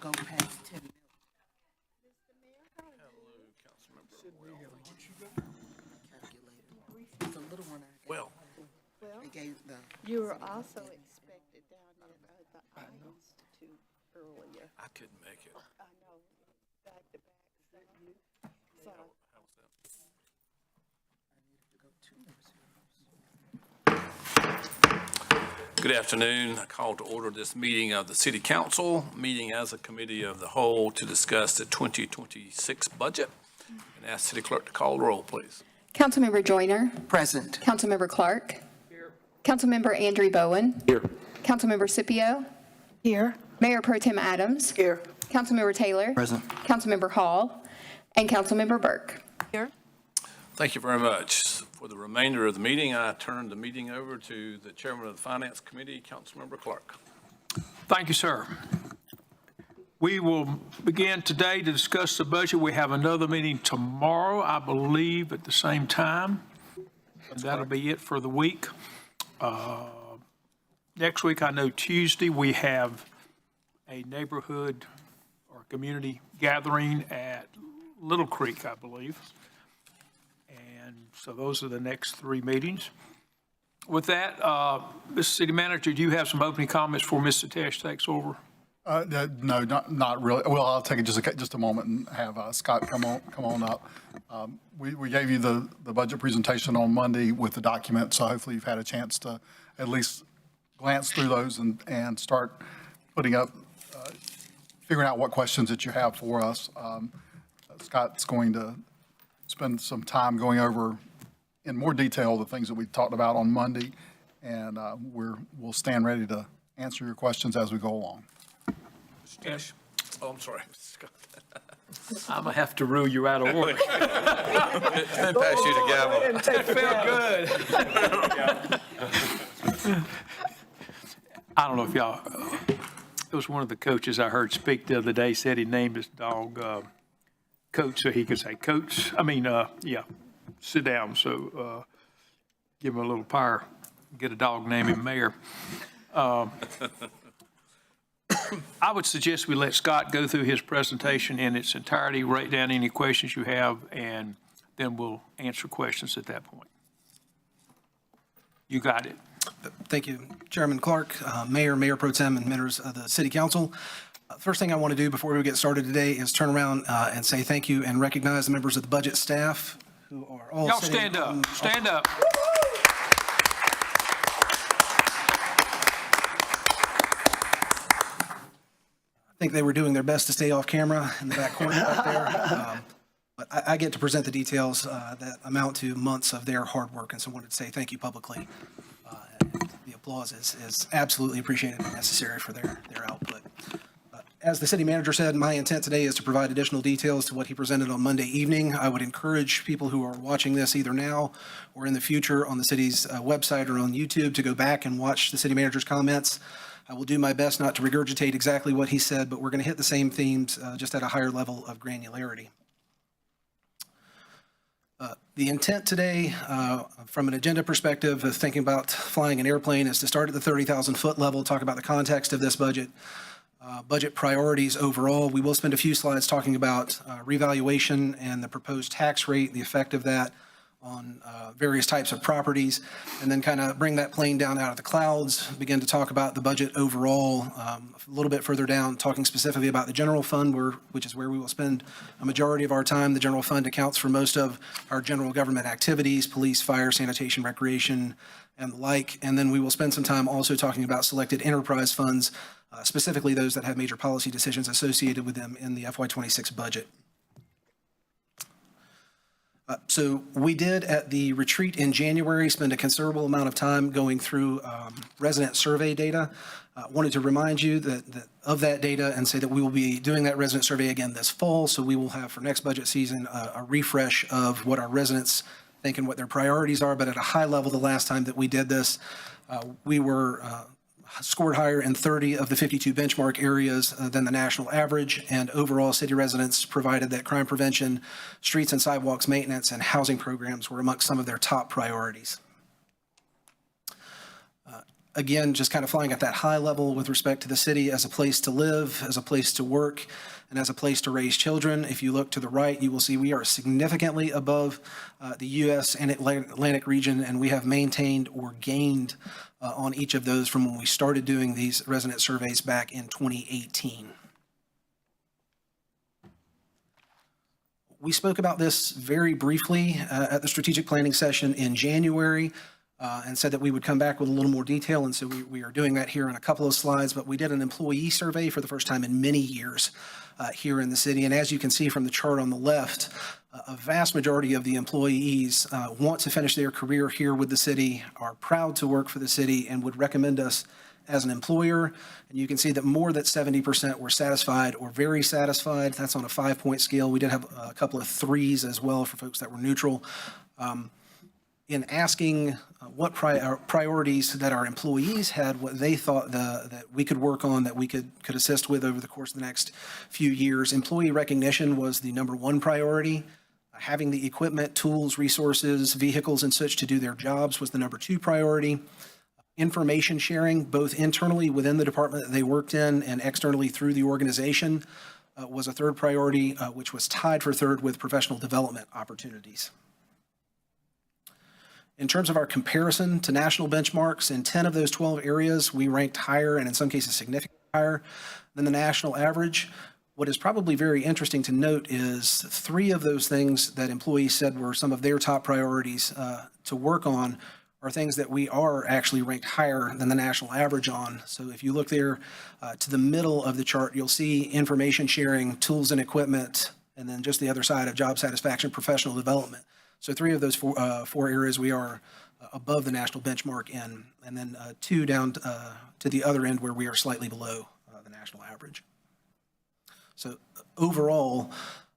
go past 10 million. Calculator. It's a little one I got. Well, They gave the. You were also expected down at the Eye Institute earlier. I couldn't make it. I know, back to back. So, Good afternoon. I call to order this meeting of the City Council, meeting as a committee of the whole to discuss the 2026 budget. And ask City Clerk to call the roll, please. Councilmember Joyner. Present. Councilmember Clark. Here. Councilmember Andrew Bowen. Here. Councilmember Scipio. here. Mayor Pro Tem Adams. Here. Councilmember Taylor. Present. Councilmember Hall. And Councilmember Burke. Here. Thank you very much. For the remainder of the meeting, I turn the meeting over to the Chairman of the Finance Committee, Councilmember Clark. Thank you, sir. We will begin today to discuss the budget. We have another meeting tomorrow, I believe, at the same time. And that'll be it for the week. Next week, I know Tuesday, we have a neighborhood or community gathering at Little Creek, I believe. And so those are the next three meetings. With that, Mr. City Manager, do you have some opening comments before Mr. Tesh takes over? No, not really. Well, I'll take it just a moment and have Scott come on up. We gave you the budget presentation on Monday with the document, so hopefully you've had a chance to at least glance through those and start putting up, figuring out what questions that you have for us. Scott's going to spend some time going over in more detail the things that we talked about on Monday, and we'll stand ready to answer your questions as we go along. Mr. Tesh? Oh, I'm sorry. I'm going to have to rule you out of order. Then pass you the gavel. That felt good. I don't know if y'all, it was one of the coaches I heard speak the other day said he named his dog Coach so he could say, Coach, sit down. So give him a little power, get a dog named him Mayor. I would suggest we let Scott go through his presentation in its entirety, write down any questions you have, and then we'll answer questions at that point. You got it. Thank you, Chairman Clark, Mayor Pro Tem, and members of the City Council. First thing I want to do before we get started today is turn around and say thank you and recognize the members of the budget staff who are all Y'all sitting stand up. Stand up. I think they were doing their best to stay off camera in the back corner back there. But I get to present the details that amount to months of their hard work, and so I wanted to say thank you publicly. The applause is absolutely appreciated and necessary for their output. As the city manager said, my intent today is to provide additional details to what he presented on Monday evening. I would encourage people who are watching this either now or in the future on the city's website or on YouTube to go back and watch the city manager's comments. I will do my best not to regurgitate exactly what he said, but we're going to hit the same themes just at a higher level of granularity. The intent today, from an agenda perspective of thinking about flying an airplane, is to start at the 30,000-foot level, talk about the context of this budget, budget priorities overall. We will spend a few slides talking about revaluation and the proposed tax rate, the effect of that on various types of properties, and then kind of bring that plane down out of the clouds, begin to talk about the budget overall, a little bit further down, talking specifically about the general fund, which is where we will spend a majority of our time. The general fund accounts for most of our general government activities, police, fire, sanitation, recreation, and the like. And then we will spend some time also talking about selected enterprise funds, specifically those that have major policy decisions associated with them in the FY26 budget. So we did at the retreat in January spend a considerable amount of time going through resident survey data. Wanted to remind you that of that data and say that we will be doing that resident survey again this fall. So we will have for next budget season a refresh of what our residents think and what their priorities are. But at a high level, the last time that we did this, we were scored higher in 30 of the 52 benchmark areas than the national average, and overall city residents provided that crime prevention, streets and sidewalks maintenance, and housing programs were amongst some of their top priorities. Again, just kind of flying at that high level with respect to the city as a place to live, as a place to work, and as a place to raise children. If you look to the right, you will see we are significantly above the U.S. and Atlantic region, and we have maintained or gained on each of those from when we started doing these resident surveys back in 2018. We spoke about this very briefly at the strategic planning session in January. And said that we would come back with a little more detail, and so we are doing that here in a couple of slides, but we did an employee survey for the first time in many years here in the city, and as you can see from the chart on the left, a vast majority of the employees want to finish their career here with the city, are proud to work for the city, and would recommend us as an employer, and you can see that more than 70% were satisfied or very satisfied. That's on a 5-point scale. We did have a couple of 3s as well for folks that were neutral. In asking what priorities that our employees had, what they thought that we could work on, that we could assist with over the course of the next few years. Employee recognition was the number 1 priority. Having the equipment, tools, resources, vehicles, and such to do their jobs was the number 2 priority. Information sharing, both internally within the department that they worked in and externally through the organization, was a 3rd priority, which was tied for 3rd with professional development opportunities. In terms of our comparison to national benchmarks, in 10 of those 12 areas, we ranked higher, and in some cases significantly higher than the national average. What is probably very interesting to note is 3 of those things that employees said were some of their top priorities to work on are things that we are actually ranked higher than the national average on. So if you look there to the middle of the chart, you'll see information sharing, tools and equipment, and then just the other side of job satisfaction, professional development. So 3 of those 4 areas we are above the national benchmark in, and then 2 down to the other end where we are slightly below the national average. So overall,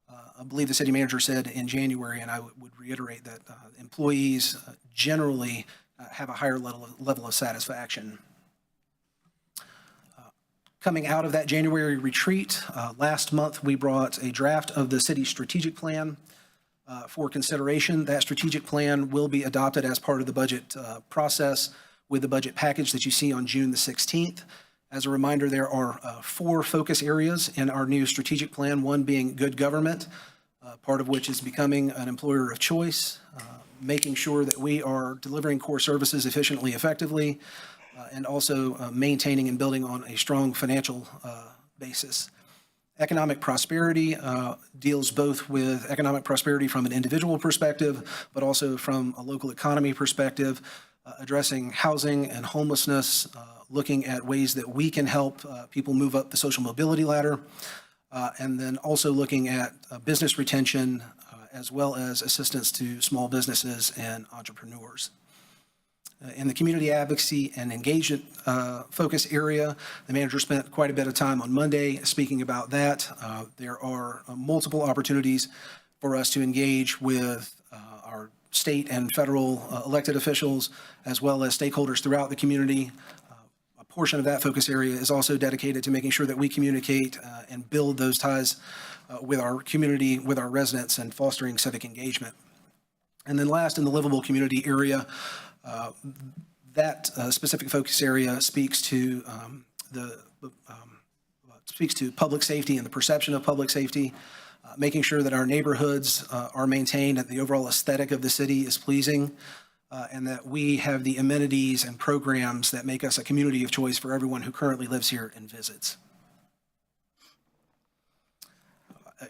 I believe the city manager said in January, and I would reiterate that employees generally have a higher level of satisfaction. Coming out of that January retreat, last month we brought a draft of the city's strategic plan for consideration. That strategic plan will be adopted as part of the budget process with the budget package that you see on June the 16th. As a reminder, there are 4 focus areas in our new strategic plan, one being good government, part of which is becoming an employer of choice, making sure that we are delivering core services efficiently, effectively, and also maintaining and building on a strong financial basis. Economic prosperity deals both with economic prosperity from an individual perspective, but also from a local economy perspective, addressing housing and homelessness, looking at ways that we can help people move up the social mobility ladder, and then also looking at business retention as well as assistance to small businesses and entrepreneurs. In the community advocacy and engagement focus area, the manager spent quite a bit of time on Monday speaking about that. There are multiple opportunities for us to engage with our state and federal elected officials, as well as stakeholders throughout the community. A portion of that focus area is also dedicated to making sure that we communicate and build those ties with our community, with our residents, and fostering civic engagement. And then last, in the livable community area, that specific focus area speaks to public safety and the perception of public safety, making sure that our neighborhoods are maintained, that the overall aesthetic of the city is pleasing, and that we have the amenities and programs that make us a community of choice for everyone who currently lives here and visits.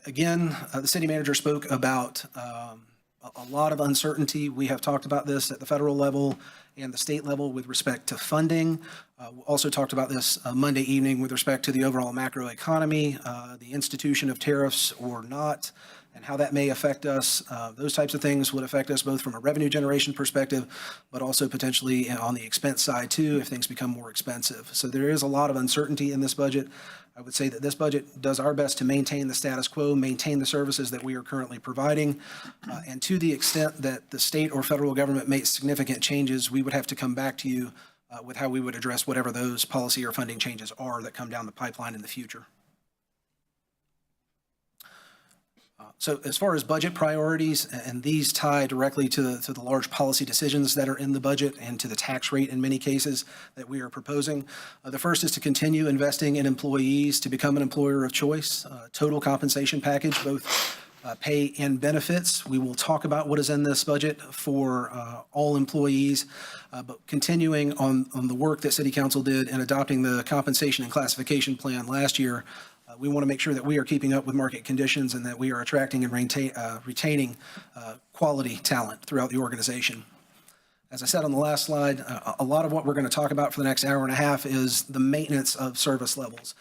Again, the city manager spoke about a lot of uncertainty. We have talked about this at the federal level and the state level with respect to funding. We also talked about this Monday evening with respect to the overall macroeconomy, the institution of tariffs or not, and how that may affect us. Those types of things would affect us both from a revenue generation perspective, but also potentially on the expense side too, if things become more expensive. So there is a lot of uncertainty in this budget. I would say that this budget does our best to maintain the status quo, maintain the services that we are currently providing, and to the extent that the state or federal government makes significant changes, we would have to come back to you with how we would address whatever those policy or funding changes are that come down the pipeline in the future. So as far as budget priorities, and these tie directly to the large policy decisions that are in the budget and to the tax rate in many cases that we are proposing. The first is to continue investing in employees to become an employer of choice, total compensation package, both pay and benefits. We will talk about what is in this budget for all employees, but continuing on the work that City Council did in adopting the compensation and classification plan last year. We want to make sure that we are keeping up with market conditions and that we are attracting and retaining quality talent throughout the organization. As I said on the last slide, a lot of what we're going to talk about for the next hour and a half is the maintenance of service levels.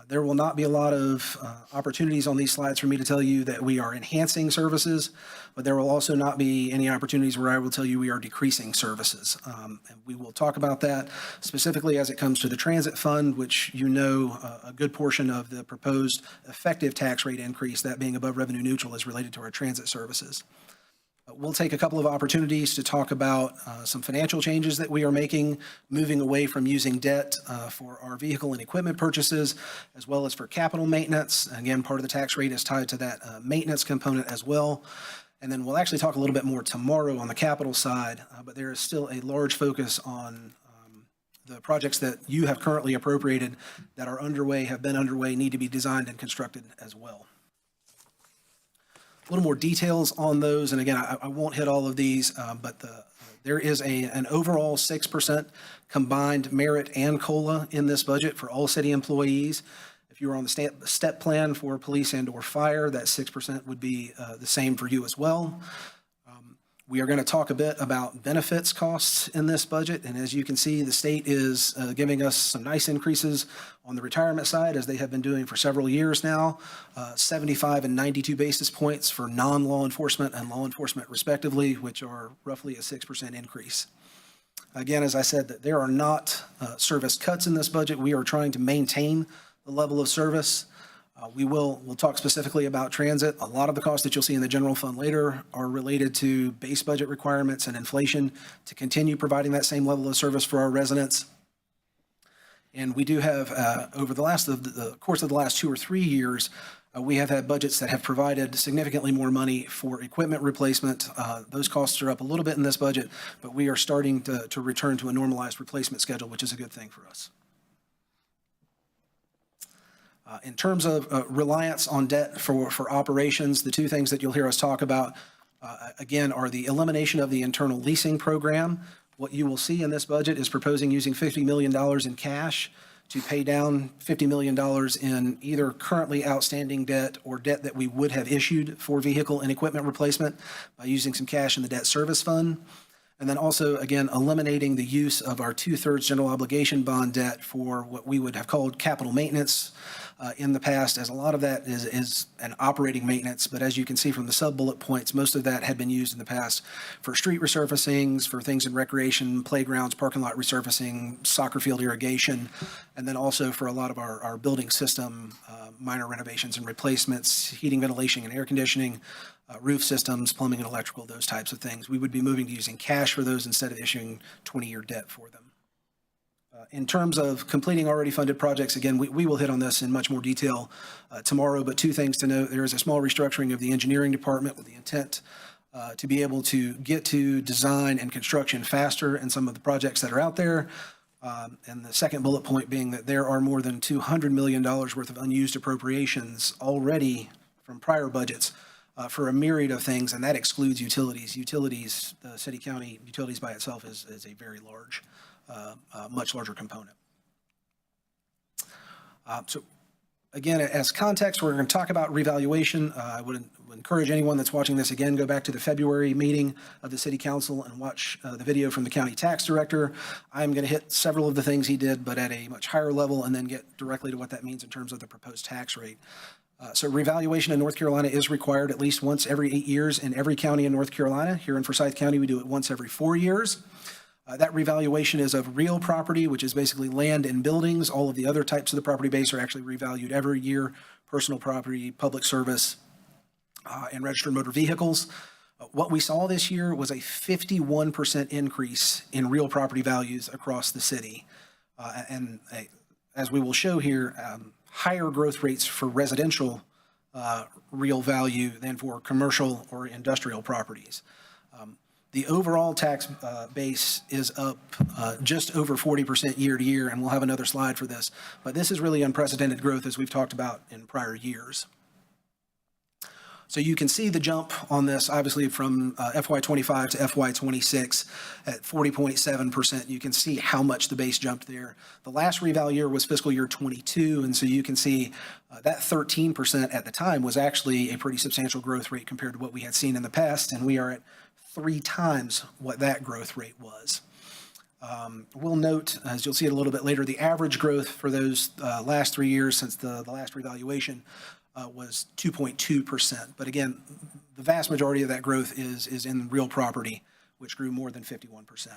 There will not be a lot of opportunities on these slides for me to tell you that we are enhancing services, but there will also not be any opportunities where I will tell you we are decreasing services. And we will talk about that specifically as it comes to the transit fund, which you know a good portion of the proposed effective tax rate increase, that being above revenue neutral, is related to our transit services. We'll take a couple of opportunities to talk about some financial changes that we are making, moving away from using debt for our vehicle and equipment purchases, as well as for capital maintenance. Again, part of the tax rate is tied to that maintenance component as well. And then we'll actually talk a little bit more tomorrow on the capital side, but there is still a large focus on the projects that you have currently appropriated that are underway, have been underway, need to be designed and constructed as well. A little more details on those, and again, I won't hit all of these, but there is an overall 6% combined merit and COLA in this budget for all city employees. If you were on the step plan for police and or fire, that 6% would be the same for you as well. We are going to talk a bit about benefits costs in this budget, and as you can see, the state is giving us some nice increases on the retirement side, as they have been doing for several years now, 75 and 92 basis points for non-law enforcement and law enforcement respectively, which are roughly a 6% increase. Again, as I said, that there are not service cuts in this budget. We are trying to maintain the level of service. We'll talk specifically about transit. A lot of the costs that you'll see in the general fund later are related to base budget requirements and inflation to continue providing that same level of service for our residents. And we do have, over the course of the last 2 or 3 years, we have had budgets that have provided significantly more money for equipment replacement. Those costs are up a little bit in this budget, but we are starting to return to a normalized replacement schedule, which is a good thing for us. In terms of reliance on debt for operations, the two things that you'll hear us talk about, again, are the elimination of the internal leasing program. What you will see in this budget is proposing using $50 million in cash to pay down $50 million in either currently outstanding debt or debt that we would have issued for vehicle and equipment replacement by using some cash in the debt service fund. And then also, again, eliminating the use of our 2/3 general obligation bond debt for what we would have called capital maintenance in the past, as a lot of that is an operating maintenance. But as you can see from the sub-bullet points, most of that had been used in the past for street resurfacings, for things in recreation, playgrounds, parking lot resurfacing, soccer field irrigation, and then also for a lot of our building system, minor renovations and replacements, heating, ventilation, and air conditioning, roof systems, plumbing and electrical, those types of things. We would be moving to using cash for those instead of issuing 20-year debt for them. In terms of completing already funded projects, again, we will hit on this in much more detail tomorrow, but two things to note. There is a small restructuring of the engineering department with the intent to be able to get to design and construction faster in some of the projects that are out there. And the second bullet point being that there are more than $200 million worth of unused appropriations already from prior budgets for a myriad of things, and that excludes utilities. Utilities, the city-county utilities by itself is a very large, much larger component. So again, as context, we're going to talk about revaluation. I would encourage anyone that's watching this, again, go back to the February meeting of the City Council and watch the video from the County Tax Director. I'm going to hit several of the things he did, but at a much higher level, and then get directly to what that means in terms of the proposed tax rate. So revaluation in North Carolina is required at least once every 8 years in every county in North Carolina. Here in Forsyth County, we do it once every 4 years. That revaluation is of real property, which is basically land and buildings. All of the other types of the property base are actually revalued every year: personal property, public service, and registered motor vehicles. What we saw this year was a 51% increase in real property values across the city. As we will show here, higher growth rates for residential real value than for commercial or industrial properties. The overall tax base is up just over 40% year to year, and we'll have another slide for this. But this is really unprecedented growth, as we've talked about in prior years. So you can see the jump on this, obviously, from FY25 to FY26 at 40.7%. You can see how much the base jumped there. The last reval year was fiscal year 22, and so you can see that 13% at the time was actually a pretty substantial growth rate compared to what we had seen in the past, and we are at 3 times what that growth rate was. We'll note, as you'll see it a little bit later, the average growth for those last 3 years since the last revaluation was 2.2%. But again, the vast majority of that growth is in real property, which grew more than 51%.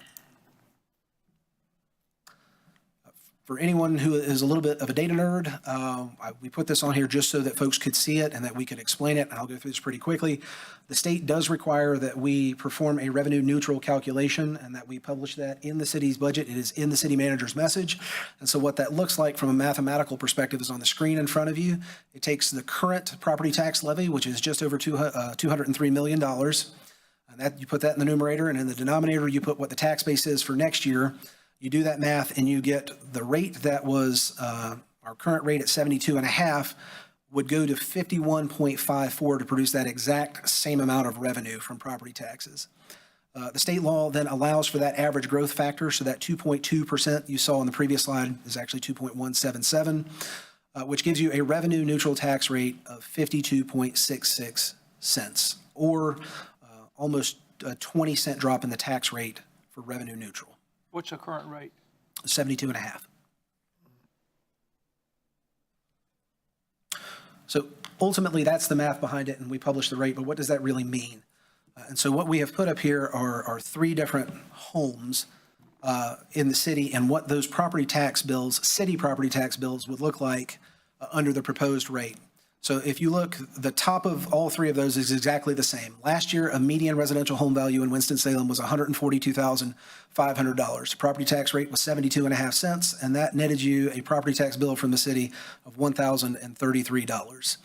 For anyone who is a little bit of a data nerd, we put this on here just so that folks could see it and that we could explain it, and I'll go through this pretty quickly. The state does require that we perform a revenue neutral calculation and that we publish that in the city's budget. It is in the city manager's message. And so what that looks like from a mathematical perspective is on the screen in front of you. It takes the current property tax levy, which is just over $203 million, and that you put that in the numerator, and in the denominator you put what the tax base is for next year. You do that math and you get the rate that was our current rate at 72.5 would go to 51.54 to produce that exact same amount of revenue from property taxes. The state law then allows for that average growth factor, so that 2.2% you saw on the previous slide is actually 2.177, which gives you a revenue neutral tax rate of 52.66 cents, or almost a 20-cent drop in the tax rate for revenue neutral. What's the current rate? 72.5. So ultimately, that's the math behind it, and we publish the rate, but what does that really mean? And so what we have put up here are 3 different homes in the city and what those property tax bills, city property tax bills, would look like under the proposed rate. So if you look, the top of all 3 of those is exactly the same. Last year, a median residential home value in Winston-Salem was $142,500. Property tax rate was 72.5 cents, and that netted you a property tax bill from the city of $1,033.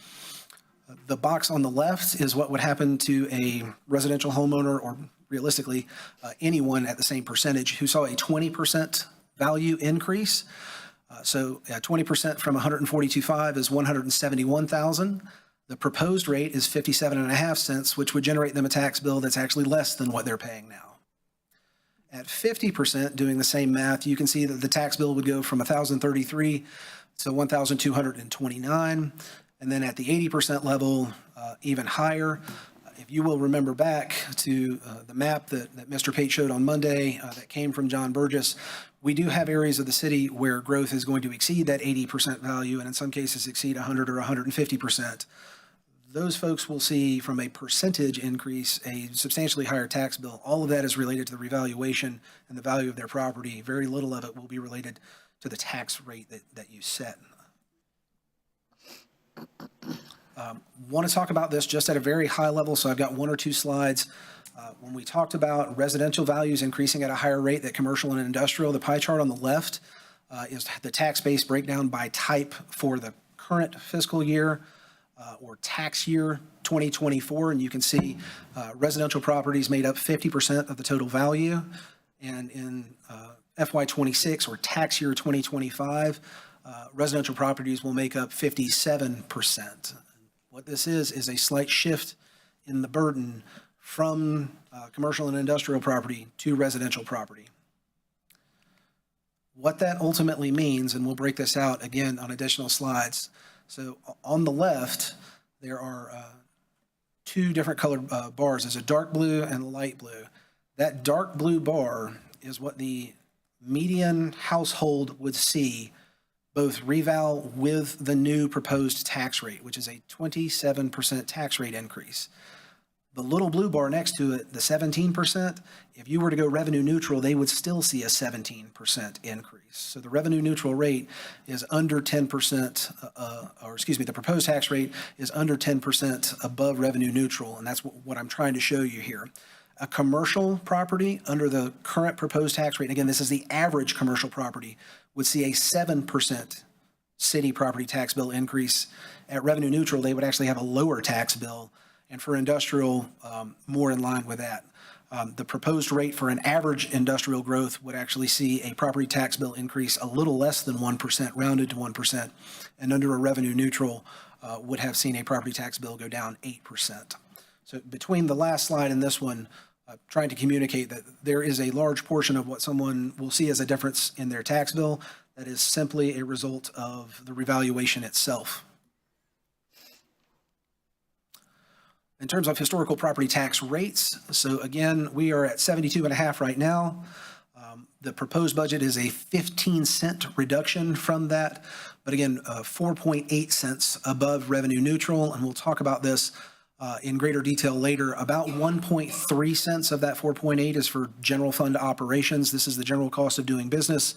The box on the left is what would happen to a residential homeowner, or realistically, anyone at the same percentage, who saw a 20% value increase. So 20% from 142.5 is 171,000. The proposed rate is 57.5 cents, which would generate them a tax bill that's actually less than what they're paying now. At 50%, doing the same math, you can see that the tax bill would go from 1,033 to 1,229. And then at the 80% level, even higher. If you will remember back to the map that Mr. Pate showed on Monday that came from John Burgess, we do have areas of the city where growth is going to exceed that 80% value, and in some cases exceed 100 or 150%. Those folks will see, from a percentage increase, a substantially higher tax bill. All of that is related to the revaluation and the value of their property. Very little of it will be related to the tax rate that you set. Want to talk about this just at a very high level, so I've got 1 or 2 slides. When we talked about residential values increasing at a higher rate than commercial and industrial, the pie chart on the left is the tax base breakdown by type for the current fiscal year or tax year 2024, and you can see residential properties made up 50% of the total value, and in FY26 or tax year 2025, residential properties will make up 57%. What this is a slight shift in the burden from commercial and industrial property to residential property. What that ultimately means, and we'll break this out again on additional slides. So on the left, there are 2 different colored bars. There's a dark blue and a light blue. That dark blue bar is what the median household would see both reval with the new proposed tax rate, which is a 27% tax rate increase. The little blue bar next to it, the 17%, if you were to go revenue neutral, they would still see a 17% increase. So the revenue neutral rate is under 10%, the proposed tax rate is under 10% above revenue neutral, and that's what I'm trying to show you here. A commercial property under the current proposed tax rate, again, this is the average commercial property, would see a 7% city property tax bill increase. At revenue neutral, they would actually have a lower tax bill, and for industrial, more in line with that. The proposed rate for an average industrial growth would actually see a property tax bill increase a little less than 1%, rounded to 1%, and under a revenue neutral would have seen a property tax bill go down 8%. So between the last slide and this one, trying to communicate that there is a large portion of what someone will see as a difference in their tax bill that is simply a result of the revaluation itself. In terms of historical property tax rates, so again, we are at 72.5 right now. The proposed budget is a 15-cent reduction from that, but again, 4.8 cents above revenue neutral, and we'll talk about this in greater detail later. About 1.3 cents of that 4.8 is for general fund operations. This is the general cost of doing business,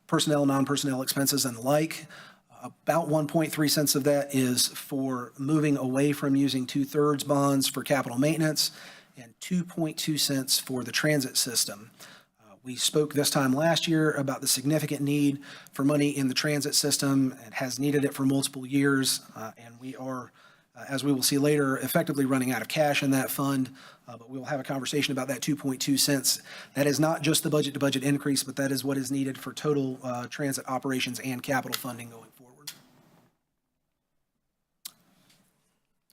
personnel, non-personnel expenses, and the like. About 1.3 cents of that is for moving away from using 2/3 bonds for capital maintenance, and 2.2 cents for the transit system. We spoke this time last year about the significant need for money in the transit system. It has needed it for multiple years, and we are, as we will see later, effectively running out of cash in that fund, but we'll have a conversation about that 2.2 cents. That is not just the budget-to-budget increase, but that is what is needed for total transit operations and capital funding going forward.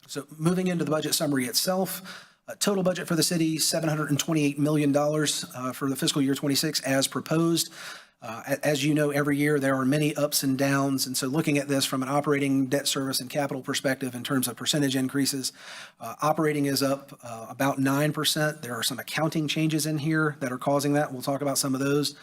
So moving into the budget summary itself, total budget for the city, $728 million for the fiscal year 26 as proposed. As you know, every year there are many ups and downs, and so looking at this from an operating, debt service, and capital perspective in terms of percentage increases, operating is up about 9%. There are some accounting changes in here that are causing that. We'll talk about some of those.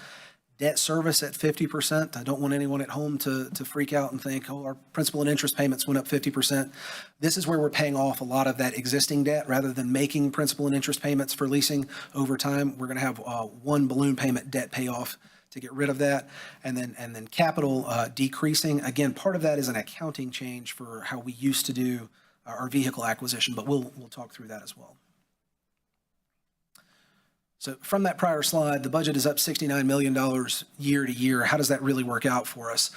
Debt service at 50%. I don't want anyone at home to freak out and think, oh, our principal and interest payments went up 50%. This is where we're paying off a lot of that existing debt rather than making principal and interest payments for leasing over time. We're going to have one balloon payment debt payoff to get rid of that. And then capital decreasing. Again, part of that is an accounting change for how we used to do our vehicle acquisition, but we'll talk through that as well. So from that prior slide, the budget is up $69 million year to year. How does that really work out for us?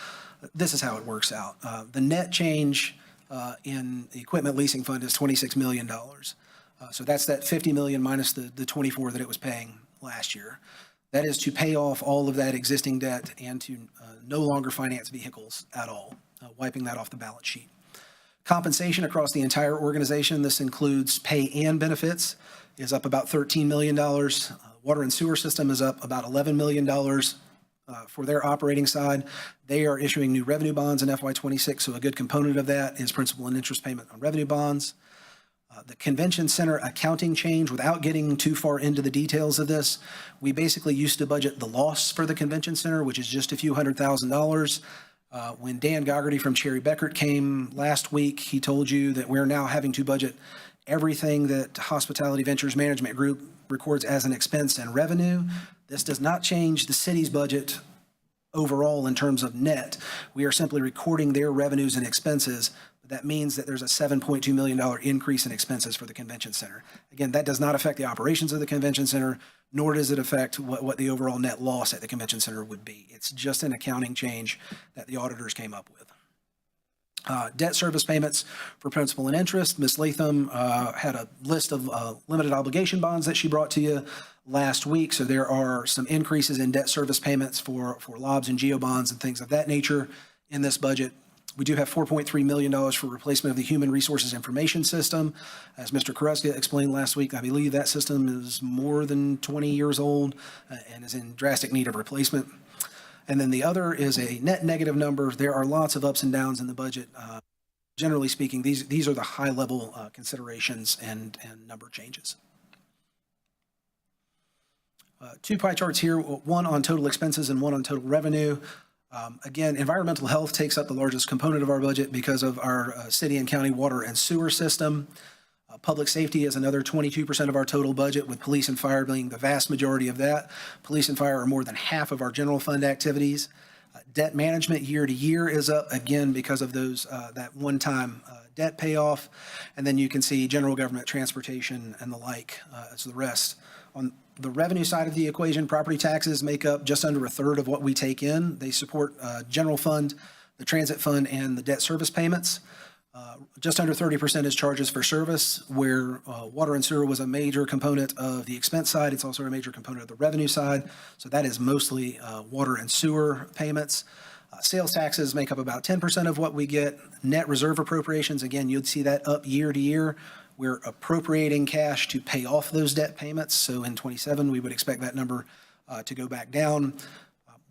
This is how it works out. The net change in the equipment leasing fund is $26 million. So that's that $50 million minus the 24 that it was paying last year. That is to pay off all of that existing debt and to no longer finance vehicles at all, wiping that off the balance sheet. Compensation across the entire organization, this includes pay and benefits, is up about $13 million. Water and sewer system is up about $11 million for their operating side. They are issuing new revenue bonds in FY26, so a good component of that is principal and interest payment on revenue bonds. The convention center accounting change, without getting too far into the details of this, we basically used to budget the loss for the convention center, which is just a few $100,000. When Dan Goggerty from Cherry Beckert came last week, he told you that we're now having to budget everything that Hospitality Ventures Management Group records as an expense and revenue. This does not change the city's budget overall in terms of net. We are simply recording their revenues and expenses. That means that there's a $7.2 million increase in expenses for the convention center. Again, that does not affect the operations of the convention center, nor does it affect what the overall net loss at the convention center would be. It's just an accounting change that the auditors came up with. Debt service payments for principal and interest. Ms. Latham had a list of limited obligation bonds that she brought to you last week. So there are some increases in debt service payments for LOBs and GEO bonds and things of that nature in this budget. We do have $4.3 million for replacement of the Human Resources Information System. As Mr. Koreska explained last week, I believe that system is more than 20 years old and is in drastic need of replacement. And then the other is a net negative number. There are lots of ups and downs in the budget. Generally speaking, these are the high-level considerations and number changes. Two pie charts here, one on total expenses and one on total revenue. Again, environmental health takes up the largest component of our budget because of our city and county water and sewer system. Public safety is another 22% of our total budget, with police and fire being the vast majority of that. Police and fire are more than half of our general fund activities. Debt management year to year is up again because of those that one-time debt payoff. And then you can see general government, transportation, and the like as the rest. On the revenue side of the equation, property taxes make up just under a third of what we take in. They support general fund the transit fund, and the debt service payments. Just under 30% is charges for service, where water and sewer was a major component of the expense side. It's also a major component of the revenue side. So that is mostly water and sewer payments. Sales taxes make up about 10% of what we get. Net reserve appropriations, again, you'd see that up year to year. We're appropriating cash to pay off those debt payments. So in '27, we would expect that number to go back down.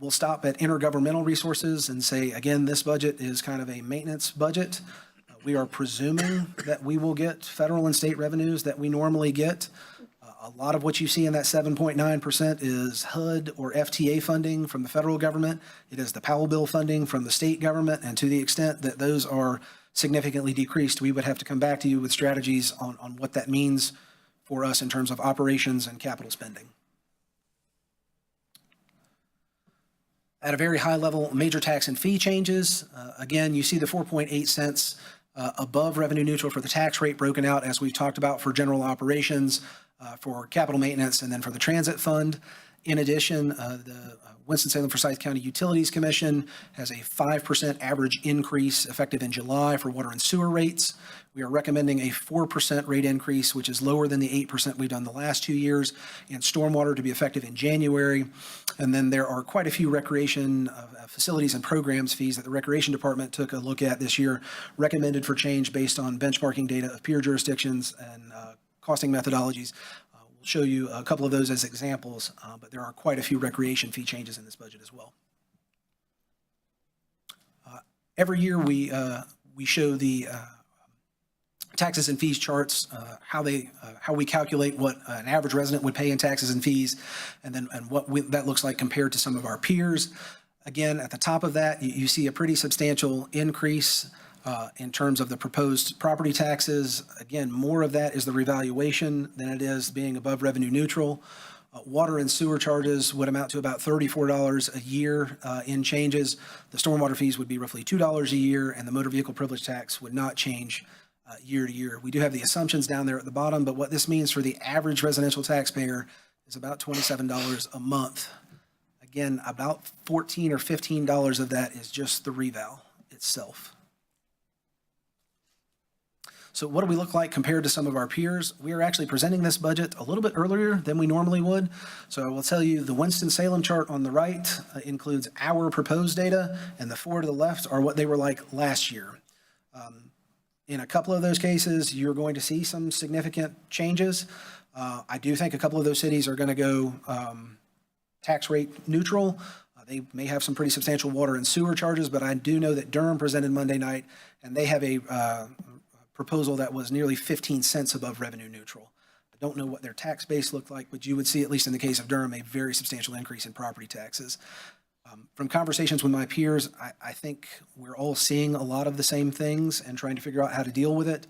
We'll stop at intergovernmental resources and say, again, this budget is kind of a maintenance budget. We are presuming that we will get federal and state revenues that we normally get. A lot of what you see in that 7.9% is HUD or FTA funding from the federal government. It is the Powell bill funding from the state government, and to the extent that those are significantly decreased, we would have to come back to you with strategies on what that means for us in terms of operations and capital spending. At a very high level, major tax and fee changes. Again, you see the 4.8 cents above revenue neutral for the tax rate broken out, as we've talked about, for general operations, for capital maintenance, and then for the transit fund. In addition, the Winston-Salem Forsyth County Utilities Commission has a 5% average increase effective in July for water and sewer rates. We are recommending a 4% rate increase, which is lower than the 8% we've done the last 2 years, and stormwater to be effective in January. And then there are quite a few recreation facilities and programs fees that the Recreation Department took a look at this year, recommended for change based on benchmarking data of peer jurisdictions and costing methodologies. We'll show you a couple of those as examples, but there are quite a few recreation fee changes in this budget as well. Every year we show the taxes and fees charts, how we calculate what an average resident would pay in taxes and fees, and then what that looks like compared to some of our peers. Again, at the top of that, you see a pretty substantial increase in terms of the proposed property taxes. Again, more of that is the revaluation than it is being above revenue neutral. Water and sewer charges would amount to about $34 a year in changes. The stormwater fees would be roughly $2 a year, and the motor vehicle privilege tax would not change year to year. We do have the assumptions down there at the bottom, but what this means for the average residential taxpayer is about $27 a month. Again, about $14 or $15 of that is just the reval itself. So what do we look like compared to some of our peers? We are actually presenting this budget a little bit earlier than we normally would. So I will tell you the Winston-Salem chart on the right includes our proposed data, and the four to the left are what they were like last year. In a couple of those cases, you're going to see some significant changes. I do think a couple of those cities are going to go tax rate neutral. They may have some pretty substantial water and sewer charges, but I do know that Durham presented Monday night, and they have a proposal that was nearly 15 cents above revenue neutral. I don't know what their tax base looked like, but you would see, at least in the case of Durham, a very substantial increase in property taxes. From conversations with my peers, I think we're all seeing a lot of the same things and trying to figure out how to deal with it.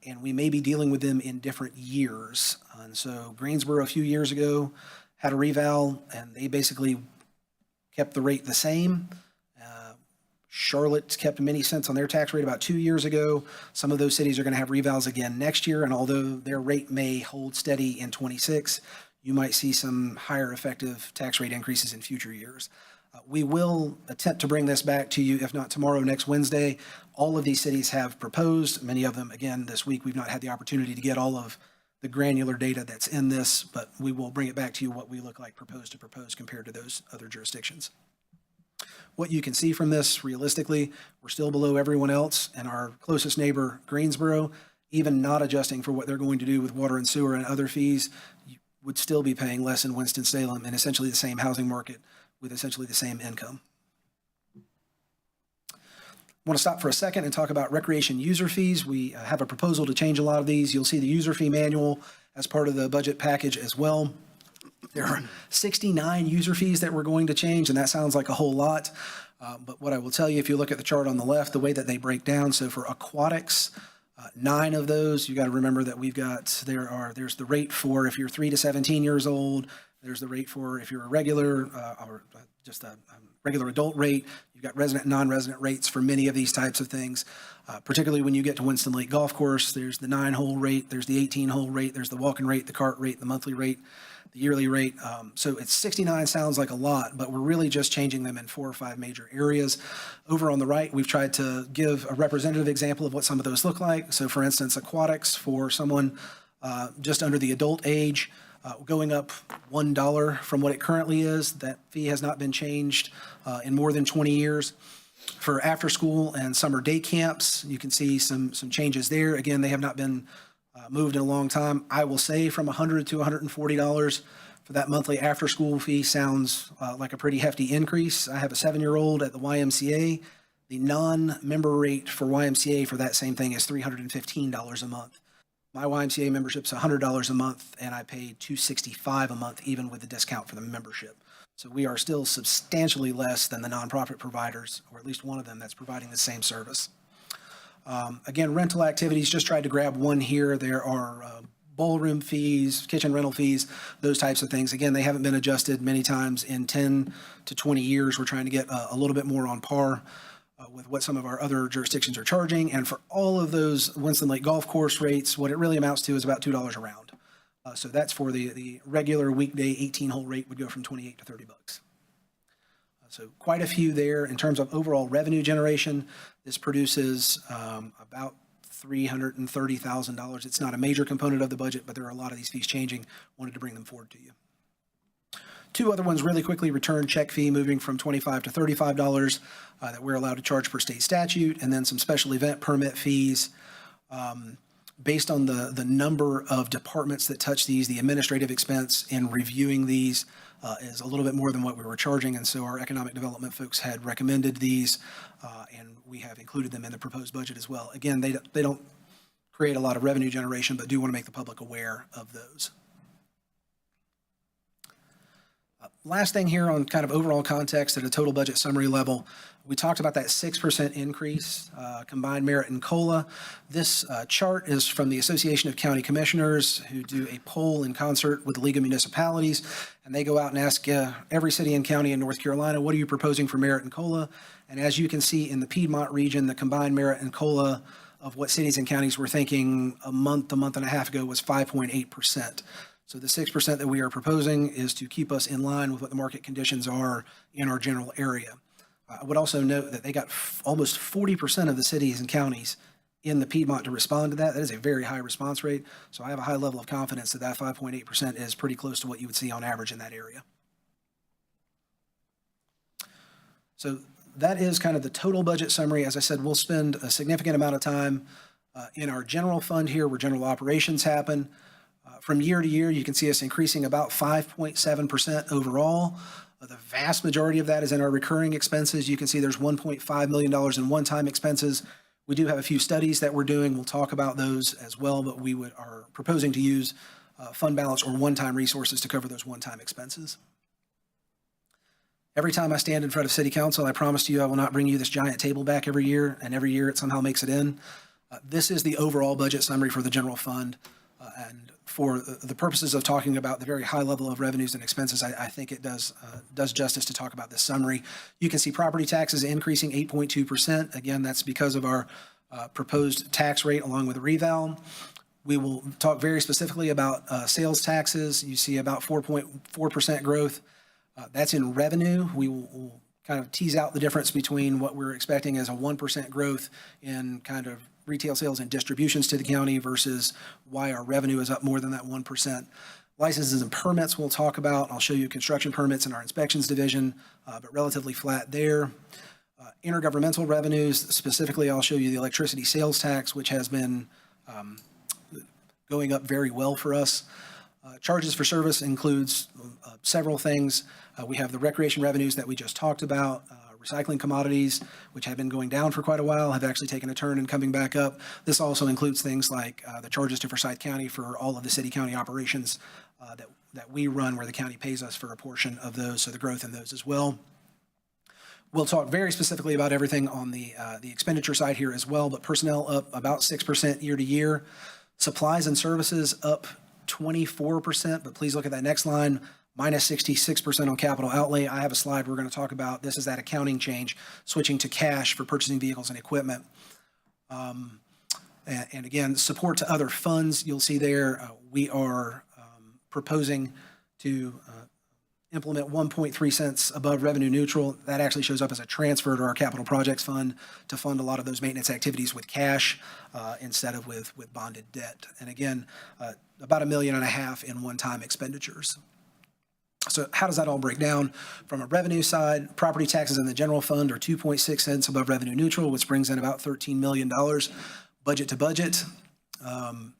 And we may be dealing with them in different years. And so Greensboro a few years ago had a reval, and they basically kept the rate the same. Charlotte kept many cents on their tax rate about 2 years ago. Some of those cities are going to have revals again next year, and although their rate may hold steady in '26, you might see some higher effective tax rate increases in future years. We will attempt to bring this back to you, if not tomorrow, next Wednesday. All of these cities have proposed, many of them, again, this week. We've not had the opportunity to get all of the granular data that's in this, but we will bring it back to you what we look like proposed to propose compared to those other jurisdictions. What you can see from this, realistically, we're still below everyone else, and our closest neighbor, Greensboro, even not adjusting for what they're going to do with water and sewer and other fees, you would still be paying less in Winston-Salem in essentially the same housing market with essentially the same income. I want to stop for a second and talk about recreation user fees. We have a proposal to change a lot of these. You'll see the user fee manual as part of the budget package as well. There are 69 user fees that we're going to change, and that sounds like a whole lot. But what I will tell you, if you look at the chart on the left, the way that they break down, so for aquatics, 9 of those, you got to remember that there's the rate for if you're 3 to 17 years old, there's the rate for if you're a regular or just a regular adult rate. You've got resident and non-resident rates for many of these types of things. Particularly when you get to Winston Lake Golf Course, there's the 9-hole rate, there's the 18-hole rate, there's the walk-in rate, the cart rate, the monthly rate, the yearly rate. So it's 69 sounds like a lot, but we're really just changing them in 4 or 5 major areas. Over on the right, we've tried to give a representative example of what some of those look like. So for instance, aquatics for someone just under the adult age, going up $1 from what it currently is. That fee has not been changed in more than 20 years. For after-school and summer day camps, you can see some changes there. Again, they have not been moved in a long time. I will say from $100 to $140 for that monthly after-school fee sounds like a pretty hefty increase. I have a 7-year-old at the YMCA. The non-member rate for YMCA for that same thing is $315 a month. My YMCA membership's $100 a month, and I pay $265 a month, even with the discount for the membership. So we are still substantially less than the nonprofit providers, or at least one of them that's providing the same service. Again, rental activities, just tried to grab one here. There are ballroom fees, kitchen rental fees, those types of things. Again, they haven't been adjusted many times in 10 to 20 years. We're trying to get a little bit more on par with what some of our other jurisdictions are charging. And for all of those Winston Lake Golf Course rates, what it really amounts to is about $2 a round. So that's for the regular weekday 18-hole rate would go from 28 to $30. So quite a few there. In terms of overall revenue generation, this produces about $330,000. It's not a major component of the budget, but there are a lot of these fees changing. Wanted to bring them forward to you. 2 other ones really quickly: return check fee moving from $25 to $35 that we're allowed to charge per state statute, and then some special event permit fees. Based on the number of departments that touch these, the administrative expense in reviewing these is a little bit more than what we were charging, and so our economic development folks had recommended these, and we have included them in the proposed budget as well. Again, they don't create a lot of revenue generation, but do want to make the public aware of those. Last thing here on kind of overall context at a total budget summary level, we talked about that 6% increase, combined merit and COLA. This chart is from the Association of County Commissioners, who do a poll in concert with the League of Municipalities, and they go out and ask every city and county in North Carolina, what are you proposing for merit and COLA? And as you can see in the Piedmont region, the combined merit and COLA of what cities and counties were thinking a month and a half ago was 5.8%. So the 6% that we are proposing is to keep us in line with what the market conditions are in our general area. I would also note that they got almost 40% of the cities and counties in the Piedmont to respond to that. That is a very high response rate. So I have a high level of confidence that that 5.8% is pretty close to what you would see on average in that area. So that is kind of the total budget summary. As I said, we'll spend a significant amount of time in our general fund here where general operations happen. From year to year, you can see us increasing about 5.7% overall. The vast majority of that is in our recurring expenses. You can see there's $1.5 million in one-time expenses. We do have a few studies that we're doing. We'll talk about those as well, but we are proposing to use fund balance or one-time resources to cover those one-time expenses. Every time I stand in front of City Council, I promise to you I will not bring you this giant table back every year, and every year it somehow makes it in. This is the overall budget summary for the general fund. And for the purposes of talking about the very high level of revenues and expenses, I think it does justice to talk about this summary. You can see property taxes increasing 8.2%. Again, that's because of our proposed tax rate along with the reval. We will talk very specifically about sales taxes. You see about 4.4% growth. That's in revenue. We'll kind of tease out the difference between what we're expecting as a 1% growth in kind of retail sales and distributions to the county versus why our revenue is up more than that 1%. Licenses and permits we'll talk about. I'll show you construction permits in our inspections division, but relatively flat there. Intergovernmental revenues, specifically I'll show you the electricity sales tax, which has been going up very well for us. Charges for service includes several things. We have the recreation revenues that we just talked about. Recycling commodities, which have been going down for quite a while, have actually taken a turn and coming back up. This also includes things like the charges to Forsyth County for all of the city-county operations that we run, where the county pays us for a portion of those, so the growth in those as well. We'll talk very specifically about everything on the expenditure side here as well, but personnel up about 6% year to year. Supplies and services up 24%, but please look at that next line. minus 66% on capital outlay. I have a slide we're going to talk about. This is that accounting change, switching to cash for purchasing vehicles and equipment. And again, support to other funds, you'll see there, we are proposing to implement 1.3 cents above revenue neutral. That actually shows up as a transfer to our capital projects fund to fund a lot of those maintenance activities with cash instead of with bonded debt. And again, about $1.5 million in one-time expenditures. So how does that all break down? From a revenue side, property taxes in the general fund are 2.6 cents above revenue neutral, which brings in about $13 million budget to budget.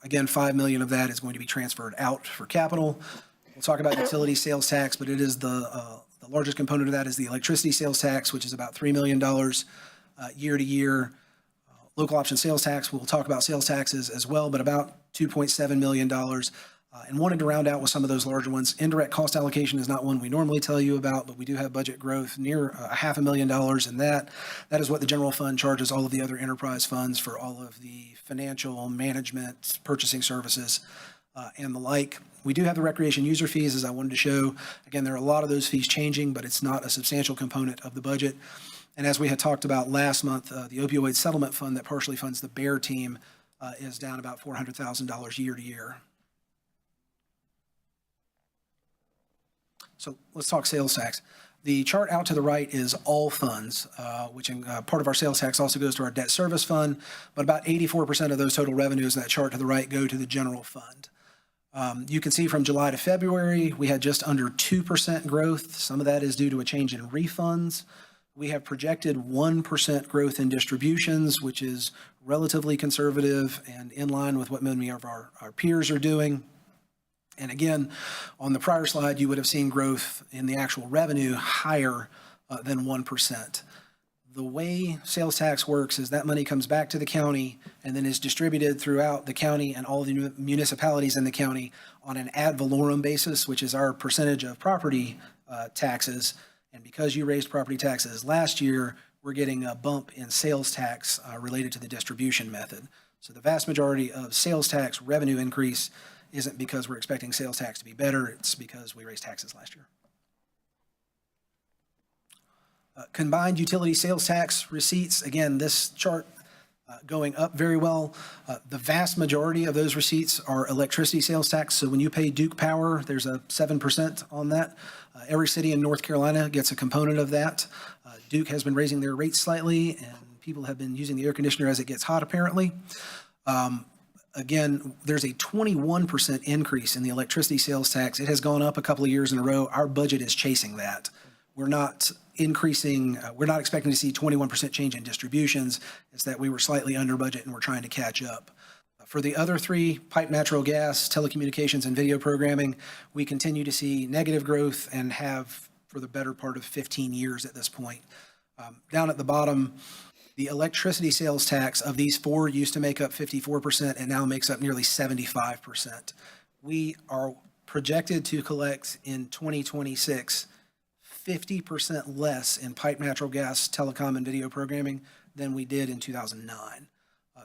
Again, $5 million of that is going to be transferred out for capital. We'll talk about utility sales tax, but it is the largest component of that is the electricity sales tax, which is about $3 million year to year. Local option sales tax, we'll talk about sales taxes as well, but about $2.7 million. And wanted to round out with some of those larger ones. Indirect cost allocation is not one we normally tell you about, but we do have budget growth near $500,000 in that. That is what the general fund charges all of the other enterprise funds for all of the financial management, purchasing services, and the like. We do have the recreation user fees, as I wanted to show. Again, there are a lot of those fees changing, but it's not a substantial component of the budget. And as we had talked about last month, the opioid settlement fund that partially funds the BEAR team is down about $400,000 year to year. So let's talk sales tax. The chart out to the right is all funds, which part of our sales tax also goes to our debt service fund, but about 84% of those total revenues in that chart to the right go to the general fund. You can see from July to February, we had just under 2% growth. Some of that is due to a change in refunds. We have projected 1% growth in distributions, which is relatively conservative and in line with what many of our peers are doing. And again, on the prior slide, you would have seen growth in the actual revenue higher than 1%. The way sales tax works is that money comes back to the county and then is distributed throughout the county and all the municipalities in the county on an ad valorem basis, which is our percentage of property taxes. And because you raised property taxes last year, we're getting a bump in sales tax related to the distribution method. So the vast majority of sales tax revenue increase isn't because we're expecting sales tax to be better, it's because we raised taxes last year. Combined utility sales tax receipts, again, this chart going up very well. The vast majority of those receipts are electricity sales tax. So when you pay Duke Power, there's a 7% on that. Every city in North Carolina gets a component of that. Duke has been raising their rates slightly, and people have been using the air conditioner as it gets hot, apparently. Again, there's a 21% increase in the electricity sales tax. It has gone up a couple of years in a row. Our budget is chasing that. We're not increasing, we're not expecting to see 21% change in distributions. It's that we were slightly under budget and we're trying to catch up. For the other three, pipe natural gas, telecommunications, and video programming, we continue to see negative growth and have for the better part of 15 years at this point. Down at the bottom, the electricity sales tax of these four used to make up 54% and now makes up nearly 75%. We are projected to collect in 2026 50% less in pipe natural gas, telecom, and video programming than we did in 2009.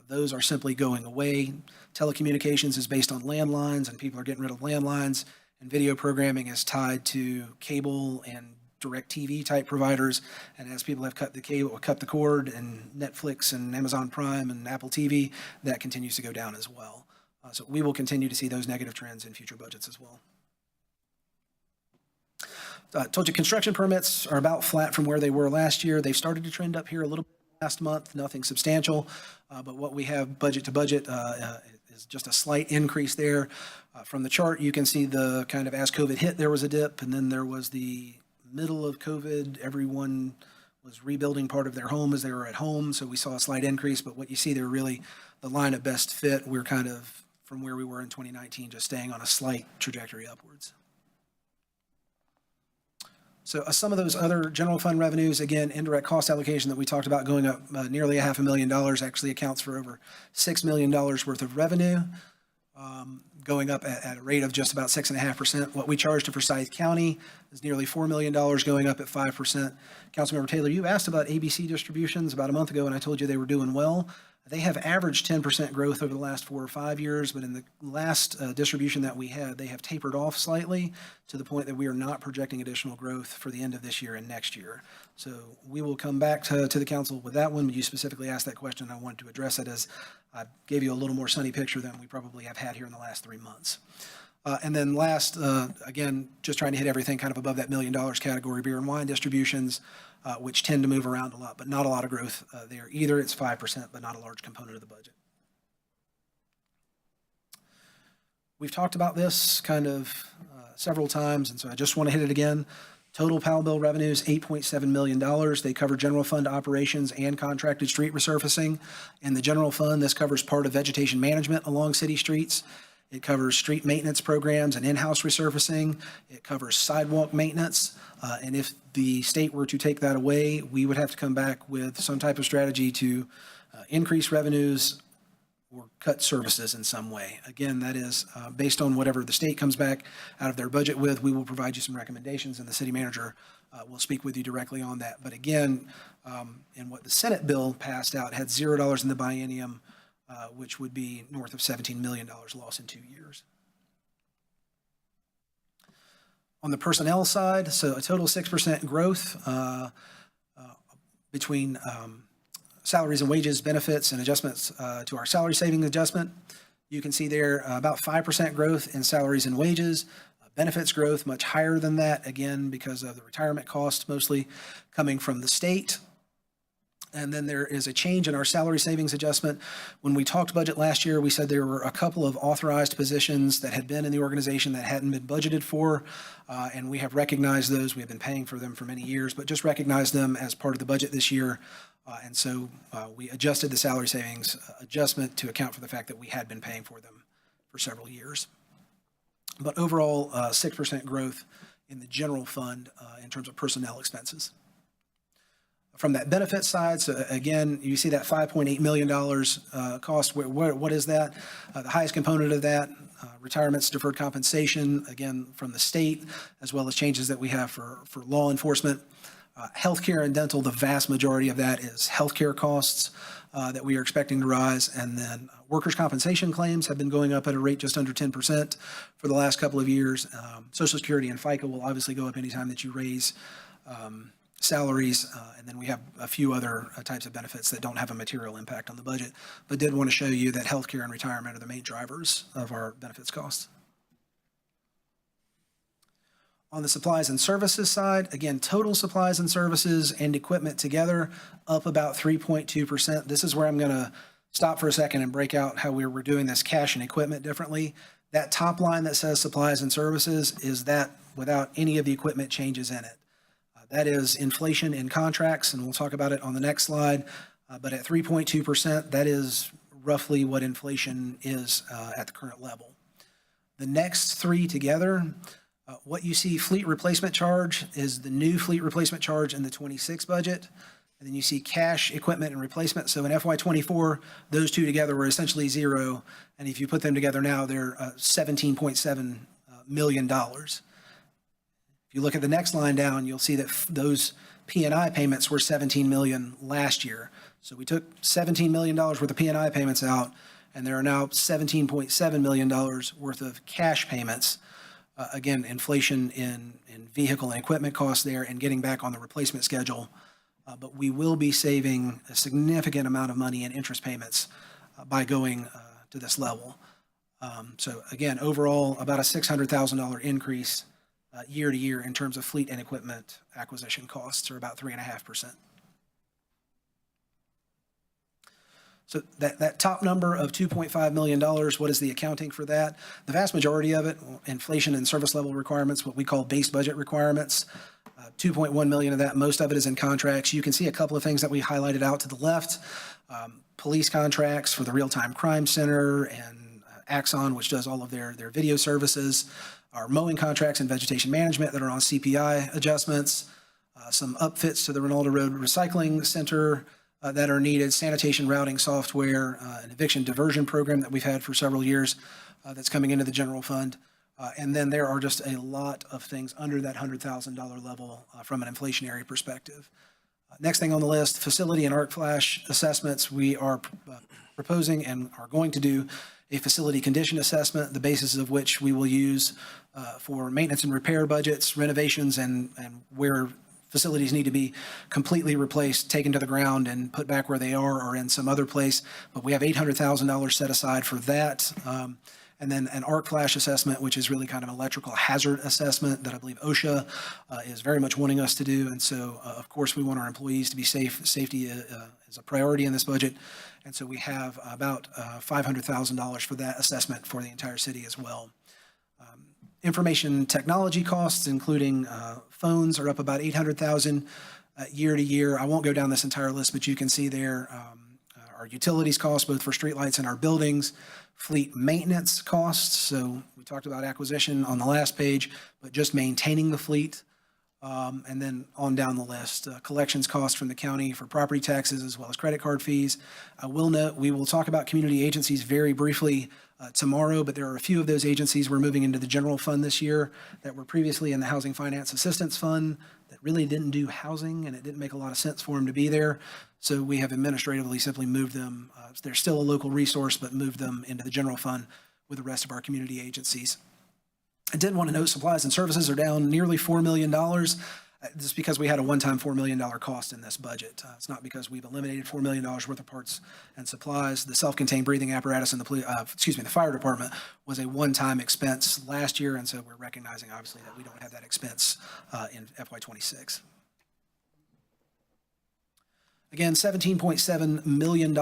Those are simply going away. Telecommunications is based on landlines, and people are getting rid of landlines, and video programming is tied to cable and direct TV type providers. And as people have cut the cord, and Netflix and Amazon Prime and Apple TV, that continues to go down as well. So we will continue to see those negative trends in future budgets as well. Told you construction permits are about flat from where they were last year. They've started to trend up here a little bit last month, nothing substantial, but what we have budget to budget is just a slight increase there. From the chart, you can see the kind of as COVID hit, there was a dip, and then there was the middle of COVID, everyone was rebuilding part of their home as they were at home, so we saw a slight increase, but what you see there really, the line of best fit, we're kind of from where we were in 2019, just staying on a slight trajectory upwards. So some of those other general fund revenues, again, indirect cost allocation that we talked about going up nearly $500,000 actually accounts for over $6 million worth of revenue, going up at a rate of just about 6.5%. What we charge to Forsyth County is nearly $4 million, going up at 5%. Councilmember Taylor, you asked about ABC distributions about a month ago, and I told you they were doing well. They have averaged 10% growth over the last 4 or 5 years, but in the last distribution that we had, they have tapered off slightly to the point that we are not projecting additional growth for the end of this year and next year. So we will come back to the council with that one, but you specifically asked that question. I wanted to address it as I gave you a little more sunny picture than we probably have had here in the last 3 months. And then last, again, just trying to hit everything kind of above that $1 million category, beer and wine distributions, which tend to move around a lot, but not a lot of growth there either. It's 5%, but not a large component of the budget. We've talked about this kind of several times, and so I just want to hit it again. Total PAL bill revenues, $8.7 million. They cover general fund operations and contracted street resurfacing. In the general fund, this covers part of vegetation management along city streets. It covers street maintenance programs and in-house resurfacing. It covers sidewalk maintenance. And if the state were to take that away, we would have to come back with some type of strategy to increase revenues or cut services in some way. Again, that is based on whatever the state comes back out of their budget with. We will provide you some recommendations, and the city manager will speak with you directly on that. But again, in what the Senate bill passed out, had $0 in the biennium, which would be north of $17 million lost in 2 years. On the personnel side, so a total 6% growth between salaries and wages, benefits, and adjustments to our salary savings adjustment. You can see there about 5% growth in salaries and wages. Benefits growth much higher than that, again, because of the retirement costs mostly coming from the state. And then there is a change in our salary savings adjustment. When we talked budget last year, we said there were a couple of authorized positions that had been in the organization that hadn't been budgeted for, and we have recognized those. We have been paying for them for many years, but just recognized them as part of the budget this year. And so we adjusted the salary savings adjustment to account for the fact that we had been paying for them for several years. But overall, 6% growth in the general fund in terms of personnel expenses. From that benefit side, so again, you see that $5.8 million cost. What is that? The highest component of that, retirements, deferred compensation, again, from the state, as well as changes that we have for law enforcement. Healthcare and dental, the vast majority of that is healthcare costs that we are expecting to rise. And then workers' compensation claims have been going up at a rate just under 10% for the last couple of years. Social Security and FICA will obviously go up anytime that you raise salaries, and then we have a few other types of benefits that don't have a material impact on the budget, but did want to show you that healthcare and retirement are the main drivers of our benefits costs. On the supplies and services side, again, total supplies and services and equipment together up about 3.2%. This is where I'm going to stop for a second and break out how we're doing this cash and equipment differently. That top line that says supplies and services is that without any of the equipment changes in it. That is inflation in contracts, and we'll talk about it on the next slide. But at 3.2%, that is roughly what inflation is at the current level. The next three together, what you see fleet replacement charge is the new fleet replacement charge in the 26 budget. And then you see cash, equipment, and replacement. So in FY24, those two together were essentially zero. And if you put them together now, they're $17.7 million. If you look at the next line down, you'll see that those P&I payments were $17 million last year. So we took $17 million worth of P&I payments out, and there are now $17.7 million worth of cash payments. Again, inflation in vehicle and equipment costs there and getting back on the replacement schedule. But we will be saving a significant amount of money in interest payments by going to this level. So again, overall, about a $600,000 increase year to year in terms of fleet and equipment acquisition costs, or about 3.5%. So that top number of $2.5 million, what is the accounting for that? The vast majority of it, inflation and service level requirements, what we call base budget requirements. 2.1 million of that, most of it is in contracts. You can see a couple of things that we highlighted out to the left. Police contracts for the Real-Time Crime Center and Axon, which does all of their video services. Our mowing contracts and vegetation management that are on CPI adjustments. Some upfits to the Ronaldo Road Recycling Center that are needed, sanitation routing software, an eviction diversion program that we've had for several years that's coming into the general fund. And then there are just a lot of things under that $100,000 level from an inflationary perspective. Next thing on the list, facility and arc flash assessments. We are proposing and are going to do a facility condition assessment, the basis of which we will use for maintenance and repair budgets, renovations, and where facilities need to be completely replaced, taken to the ground, and put back where they are or in some other place. But we have $800,000 set aside for that. And then an arc flash assessment, which is really kind of an electrical hazard assessment that I believe OSHA is very much wanting us to do. And so, of course, we want our employees to be safe. Safety is a priority in this budget. And so we have about $500,000 for that assessment for the entire city as well. Information technology costs, including phones, are up about $800,000 year to year. I won't go down this entire list, but you can see there our utilities costs, both for streetlights and our buildings, fleet maintenance costs. So we talked about acquisition on the last page, but just maintaining the fleet. And then on down the list, collections costs from the county for property taxes as well as credit card fees. I will note, we will talk about community agencies very briefly tomorrow, but there are a few of those agencies we're moving into the general fund this year that were previously in the Housing Finance Assistance Fund that really didn't do housing, and it didn't make a lot of sense for them to be there. So we have administratively simply moved them. They're still a local resource, but moved them into the general fund with the rest of our community agencies. I did want to note supplies and services are down nearly $4 million. Just because we had a one-time $4 million cost in this budget. It's not because we've eliminated $4 million worth of parts and supplies. The self-contained breathing apparatus in the fire department was a one-time expense last year, and so we're recognizing obviously that we don't have that expense in FY26. Again, $17.7 million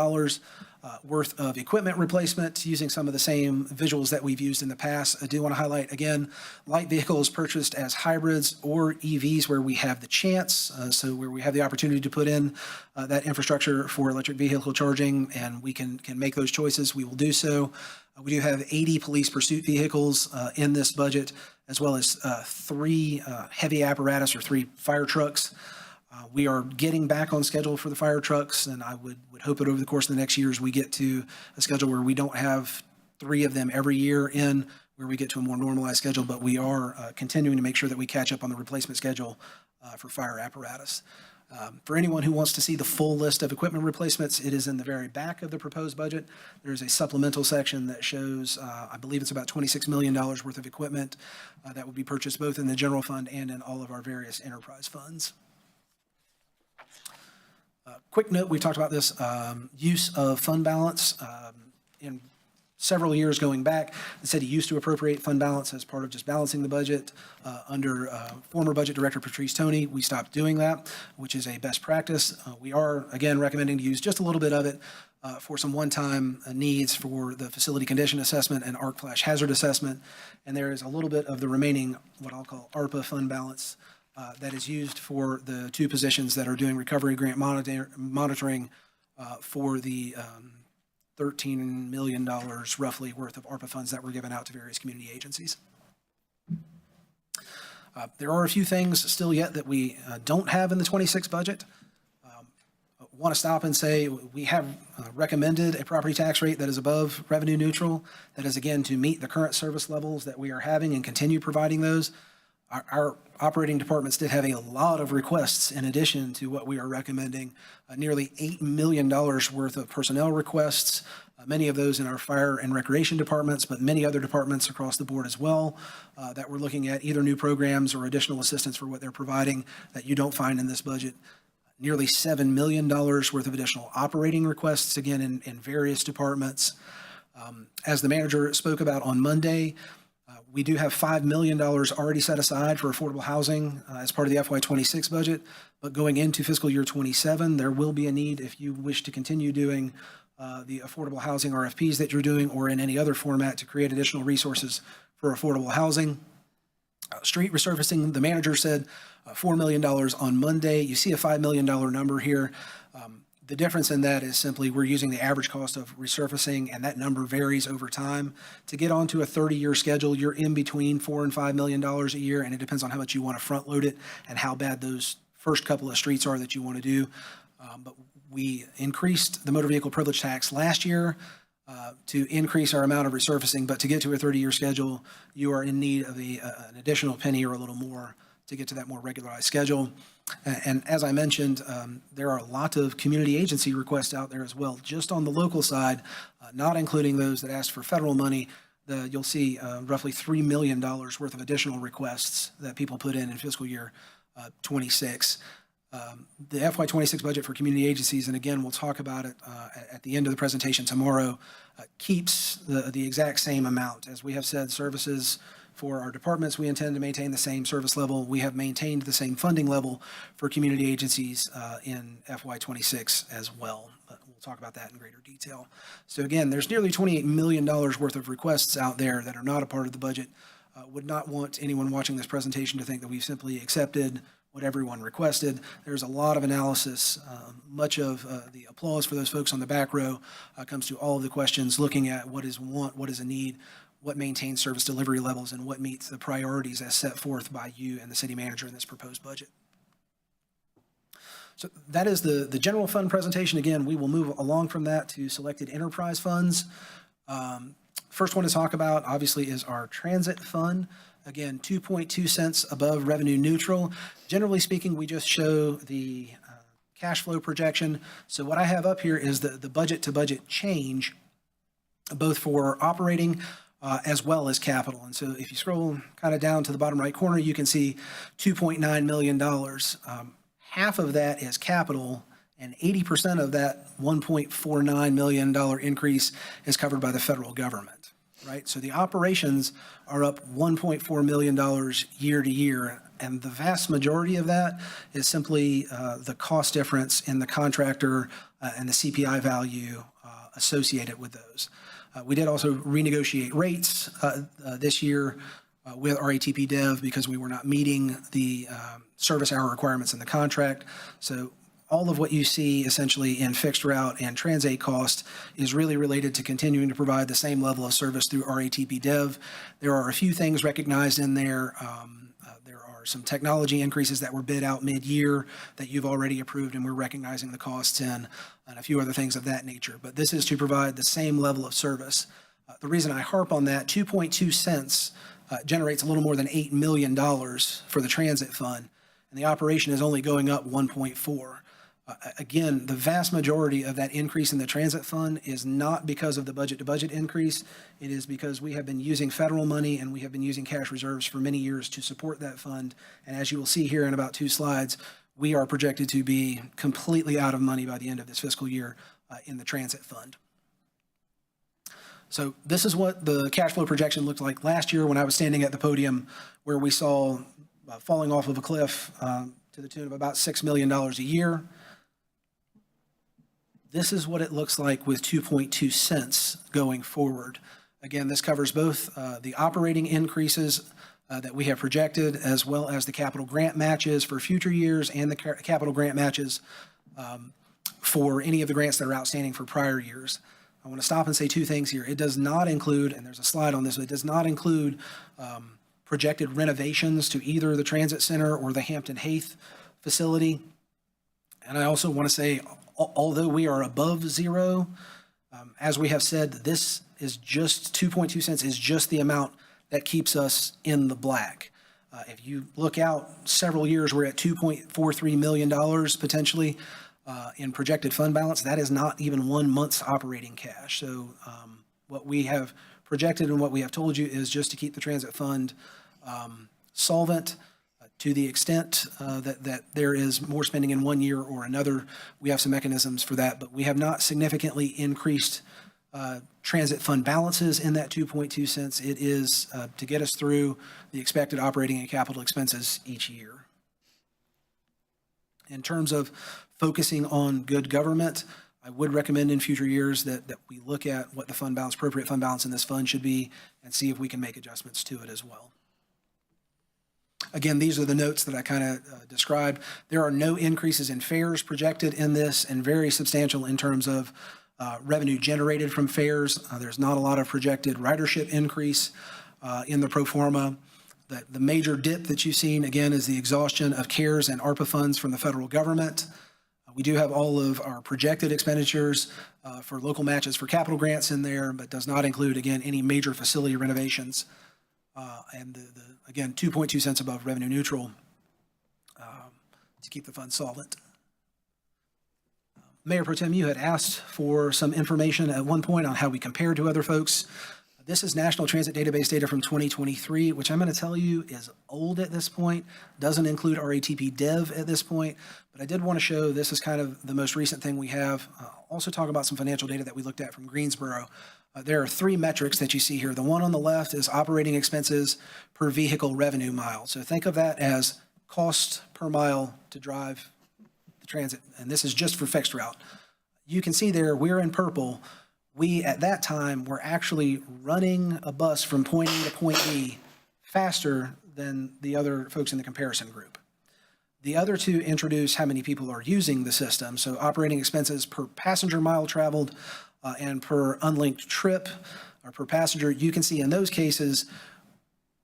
worth of equipment replacement using some of the same visuals that we've used in the past. I do want to highlight, again, light vehicles purchased as hybrids or EVs where we have the chance, so where we have the opportunity to put in that infrastructure for electric vehicle charging, and we can make those choices, we will do so. We do have 80 police pursuit vehicles in this budget, as well as 3 heavy apparatus or 3 fire trucks. We are getting back on schedule for the fire trucks, and I would hope that over the course of the next years we get to a schedule where we don't have 3 of them every year in, where we get to a more normalized schedule, but we are continuing to make sure that we catch up on the replacement schedule for fire apparatus. For anyone who wants to see the full list of equipment replacements, it is in the very back of the proposed budget. There is a supplemental section that shows, I believe it's about $26 million worth of equipment that would be purchased both in the general fund and in all of our various enterprise funds. Quick note, we've talked about this use of fund balance in several years going back. The city used to appropriate fund balance as part of just balancing the budget. Under former budget director Patrice Toney, we stopped doing that, which is a best practice. We are, again, recommending to use just a little bit of it for some one-time needs for the facility condition assessment and arc flash hazard assessment. And there is a little bit of the remaining, what I'll call ARPA fund balance, that is used for the 2 positions that are doing recovery grant monitoring for the $13 million roughly worth of ARPA funds that were given out to various community agencies. There are a few things still yet that we don't have in the 26 budget. Want to stop and say we have recommended a property tax rate that is above revenue neutral. That is, again, to meet the current service levels that we are having and continue providing those. Our operating departments did have a lot of requests in addition to what we are recommending, nearly $8 million worth of personnel requests, many of those in our fire and recreation departments, but many other departments across the board as well that we're looking at either new programs or additional assistance for what they're providing that you don't find in this budget. Nearly $7 million worth of additional operating requests, again, in various departments. As the manager spoke about on Monday, we do have $5 million already set aside for affordable housing as part of the FY26 budget, but going into fiscal year 27, there will be a need if you wish to continue doing the affordable housing RFPs that you're doing or in any other format to create additional resources for affordable housing. Street resurfacing, the manager said $4 million on Monday. You see a $5 million number here. The difference in that is simply we're using the average cost of resurfacing, and that number varies over time. To get onto a 30-year schedule, you're in between $4 and $5 million a year, and it depends on how much you want to front load it and how bad those first couple of streets are that you want to do. But we increased the motor vehicle privilege tax last year to increase our amount of resurfacing, but to get to a 30-year schedule, you are in need of an additional penny or a little more to get to that more regularized schedule. And as I mentioned, there are a lot of community agency requests out there as well, just on the local side, not including those that asked for federal money. You'll see roughly $3 million worth of additional requests that people put in fiscal year 26. The FY26 budget for community agencies, and again, we'll talk about it at the end of the presentation tomorrow, keeps the exact same amount. As we have said, services for our departments, we intend to maintain the same service level. We have maintained the same funding level for community agencies in FY26 as well. But we'll talk about that in greater detail. So again, there's nearly $28 million worth of requests out there that are not a part of the budget. Would not want anyone watching this presentation to think that we've simply accepted what everyone requested. There's a lot of analysis. Much of the applause for those folks on the back row comes to all of the questions, looking at what is want, what is a need, what maintains service delivery levels, and what meets the priorities as set forth by you and the city manager in this proposed budget. So that is the general fund presentation. Again, we will move along from that to selected enterprise funds. First one to talk about, obviously, is our transit fund. Again, 2.2 cents above revenue neutral. Generally speaking, we just show the cash flow projection. So what I have up here is the budget to budget change, both for operating as well as capital. And so if you scroll kind of down to the bottom right corner, you can see $2.9 million. Half of that is capital, and 80% of that $1.49 million increase is covered by the federal government, right? So the operations are up $1.4 million year to year, and the vast majority of that is simply the cost difference in the contractor and the CPI value associated with those. We did also renegotiate rates this year with RATP Dev because we were not meeting the service hour requirements in the contract. So all of what you see essentially in fixed route and Transat cost is really related to continuing to provide the same level of service through RATP Dev. There are a few things recognized in there. There are some technology increases that were bid out mid-year that you've already approved, and we're recognizing the costs in, and a few other things of that nature. But this is to provide the same level of service. The reason I harp on that, 2.2 cents generates a little more than $8 million for the transit fund, and the operation is only going up 1.4. Again, the vast majority of that increase in the transit fund is not because of the budget-to-budget increase. It is because we have been using federal money and we have been using cash reserves for many years to support that fund. And as you will see here in about 2 slides, we are projected to be completely out of money by the end of this fiscal year in the transit fund. So this is what the cash flow projection looked like last year when I was standing at the podium, where we saw falling off of a cliff to the tune of about $6 million a year. This is what it looks like with 2.2 cents going forward. Again, this covers both the operating increases that we have projected, as well as the capital grant matches for future years and the capital grant matches for any of the grants that are outstanding for prior years. I want to stop and say 2 things here. It does not include, and there's a slide on this, but it does not include projected renovations to either the transit center or the Hampton Haith facility. And I also want to say, although we are above zero, as we have said, this is just 2.2 cents is just the amount that keeps us in the black. If you look out several years, we're at $2.43 million potentially in projected fund balance. That is not even 1 month's operating cash. So what we have projected and what we have told you is just to keep the transit fund solvent. To the extent that there is more spending in 1 year or another, we have some mechanisms for that, but we have not significantly increased transit fund balances in that 2.2 cents. It is to get us through the expected operating and capital expenses each year. In terms of focusing on good government, I would recommend in future years that we look at what the fund balance, appropriate fund balance in this fund should be, and see if we can make adjustments to it as well. Again, these are the notes that I kind of described. There are no increases in fares projected in this, and very substantial in terms of revenue generated from fares. There's not a lot of projected ridership increase in the pro forma. The major dip that you've seen, again, is the exhaustion of CARES and ARPA funds from the federal government. We do have all of our projected expenditures for local matches for capital grants in there, but does not include, again, any major facility renovations. And again, 2.2 cents above revenue neutral. to keep the fund solvent. Mayor Pro Tem, you had asked for some information at one point on how we compare to other folks. This is National Transit Database data from 2023, which I'm going to tell you is old at this point, doesn't include RATP Dev at this point, but I did want to show this is kind of the most recent thing we have. Also talk about some financial data that we looked at from Greensboro. There are three metrics that you see here. The one on the left is operating expenses per vehicle revenue mile. So think of that as cost per mile to drive the transit, and this is just for fixed route. You can see there, we're in purple. We, at that time, were actually running a bus from point A to point B faster than the other folks in the comparison group. The other two introduce how many people are using the system, so operating expenses per passenger mile traveled and per unlinked trip or per passenger. You can see in those cases,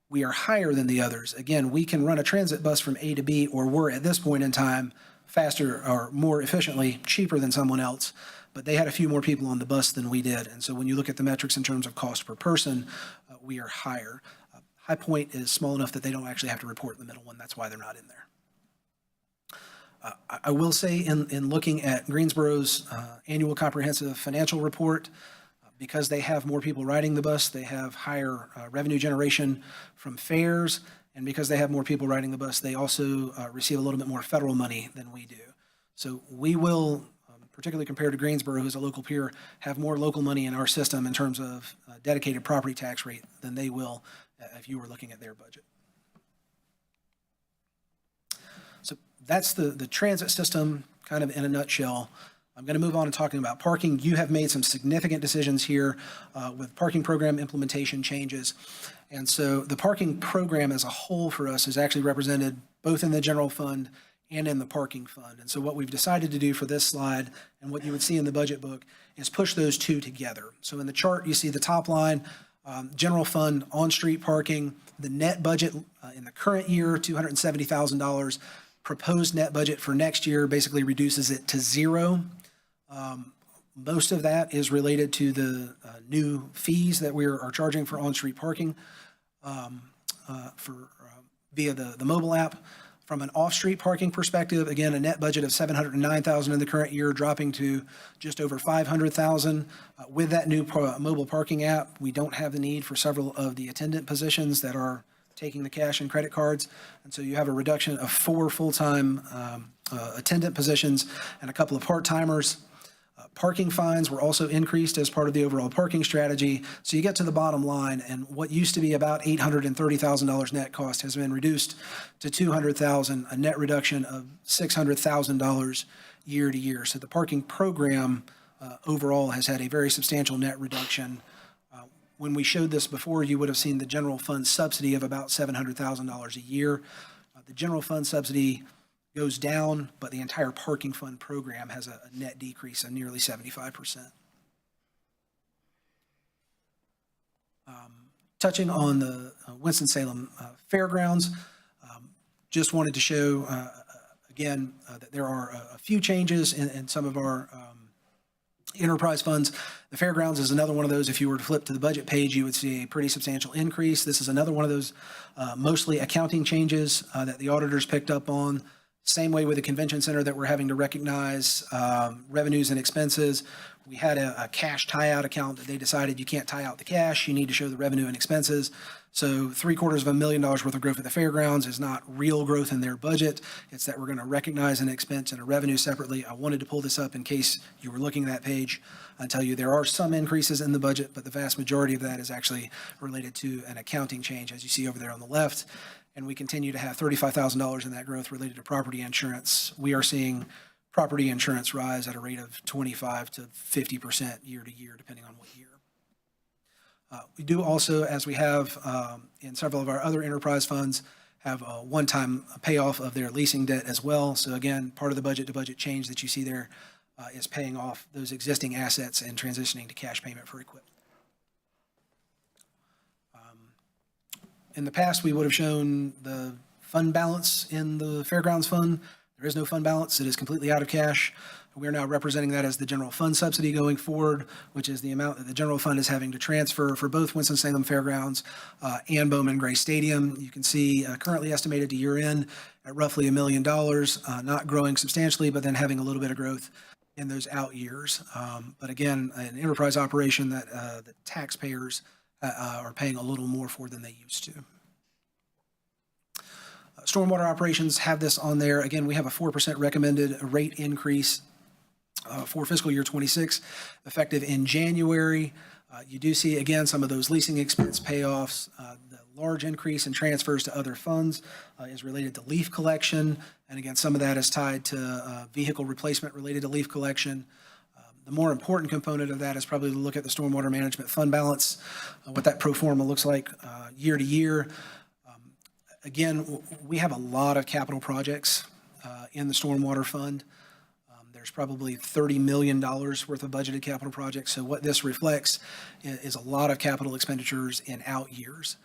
we are higher than the others. Again, we can run a transit bus from A to B, or we're at this point in time faster or more efficiently, cheaper than someone else, but they had a few more people on the bus than we did. And so when you look at the metrics in terms of cost per person, we are higher. High Point is small enough that they don't actually have to report the middle one. That's why they're not in there. I will say in looking at Greensboro's annual comprehensive financial report, because they have more people riding the bus, they have higher revenue generation from fares, and because they have more people riding the bus, they also receive a little bit more federal money than we do. So we will, particularly compared to Greensboro, who's a local peer, have more local money in our system in terms of dedicated property tax rate than they will if you were looking at their budget. So that's the transit system kind of in a nutshell. I'm going to move on to talking about parking. You have made some significant decisions here with parking program implementation changes. And so the parking program as a whole for us is actually represented both in the general fund and in the parking fund. And so what we've decided to do for this slide and what you would see in the budget book is push those two together. So in the chart, you see the top line, general fund on-street parking, the net budget in the current year, $270,000. Proposed net budget for next year basically reduces it to zero. Most of that is related to the new fees that we are charging for on-street parking via the mobile app. From an off-street parking perspective, again, a net budget of $709,000 in the current year, dropping to just over $500,000. With that new mobile parking app, we don't have the need for several of the attendant positions that are taking the cash and credit cards. And so you have a reduction of 4 full-time attendant positions and a couple of part-timers. Parking fines were also increased as part of the overall parking strategy. So you get to the bottom line, and what used to be about $830,000 net cost has been reduced to $200,000, a net reduction of $600,000 year to year. So the parking program overall has had a very substantial net reduction. When we showed this before, you would have seen the general fund subsidy of about $700,000 a year. The general fund subsidy goes down, but the entire parking fund program has a net decrease of nearly 75%. Touching on the Winston-Salem Fairgrounds, just wanted to show, again, that there are a few changes in some of our enterprise funds. The fairgrounds is another one of those. If you were to flip to the budget page, you would see a pretty substantial increase. This is another one of those mostly accounting changes that the auditors picked up on. Same way with the convention center that we're having to recognize revenues and expenses. We had a cash tie-out account that they decided you can't tie out the cash, you need to show the revenue and expenses. So $750,000 worth of growth at the fairgrounds is not real growth in their budget. It's that we're going to recognize an expense and a revenue separately. I wanted to pull this up in case you were looking at that page and tell you there are some increases in the budget, but the vast majority of that is actually related to an accounting change, as you see over there on the left. And we continue to have $35,000 in that growth related to property insurance. We are seeing property insurance rise at a rate of 25 to 50% year to year, depending on what year. We do also, as we have in several of our other enterprise funds, have a one-time payoff of their leasing debt as well. So again, part of the budget-to-budget change that you see there is paying off those existing assets and transitioning to cash payment for equipment. In the past, we would have shown the fund balance in the fairgrounds fund. There is no fund balance. It is completely out of cash. We are now representing that as the general fund subsidy going forward, which is the amount that the general fund is having to transfer for both Winston-Salem Fairgrounds and Bowman Gray Stadium. You can see currently estimated to year end at roughly $1 million, not growing substantially, but then having a little bit of growth in those out years. But again, an enterprise operation that the taxpayers are paying a little more for than they used to. Stormwater operations have this on there. Again, we have a 4% recommended rate increase for fiscal year 26, effective in January. You do see, again, some of those leasing expense payoffs. The large increase in transfers to other funds is related to leaf collection. And again, some of that is tied to vehicle replacement related to leaf collection. The more important component of that is probably to look at the stormwater management fund balance, what that pro forma looks like year to year. Again, we have a lot of capital projects in the stormwater fund. There's probably $30 million worth of budgeted capital projects. So what this reflects is a lot of capital expenditures in out years.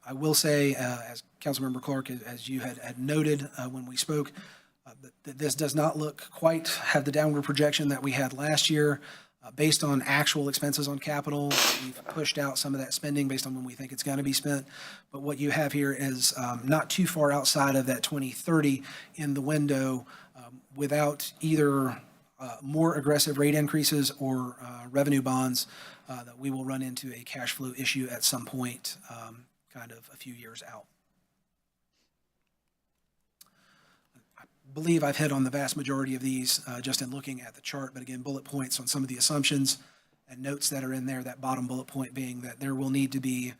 I will say, as Councilmember Clark, as you had noted when we spoke, that this does not look quite have the downward projection that we had last year. Based on actual expenses on capital, we've pushed out some of that spending based on when we think it's going to be spent. But what you have here is not too far outside of that 2030 in the window without either more aggressive rate increases or revenue bonds that we will run into a cash flow issue at some point, kind of a few years out. Believe I've hit on the vast majority of these just in looking at the chart, but again, bullet points on some of the assumptions and notes that are in there, that bottom bullet point being that there will need to be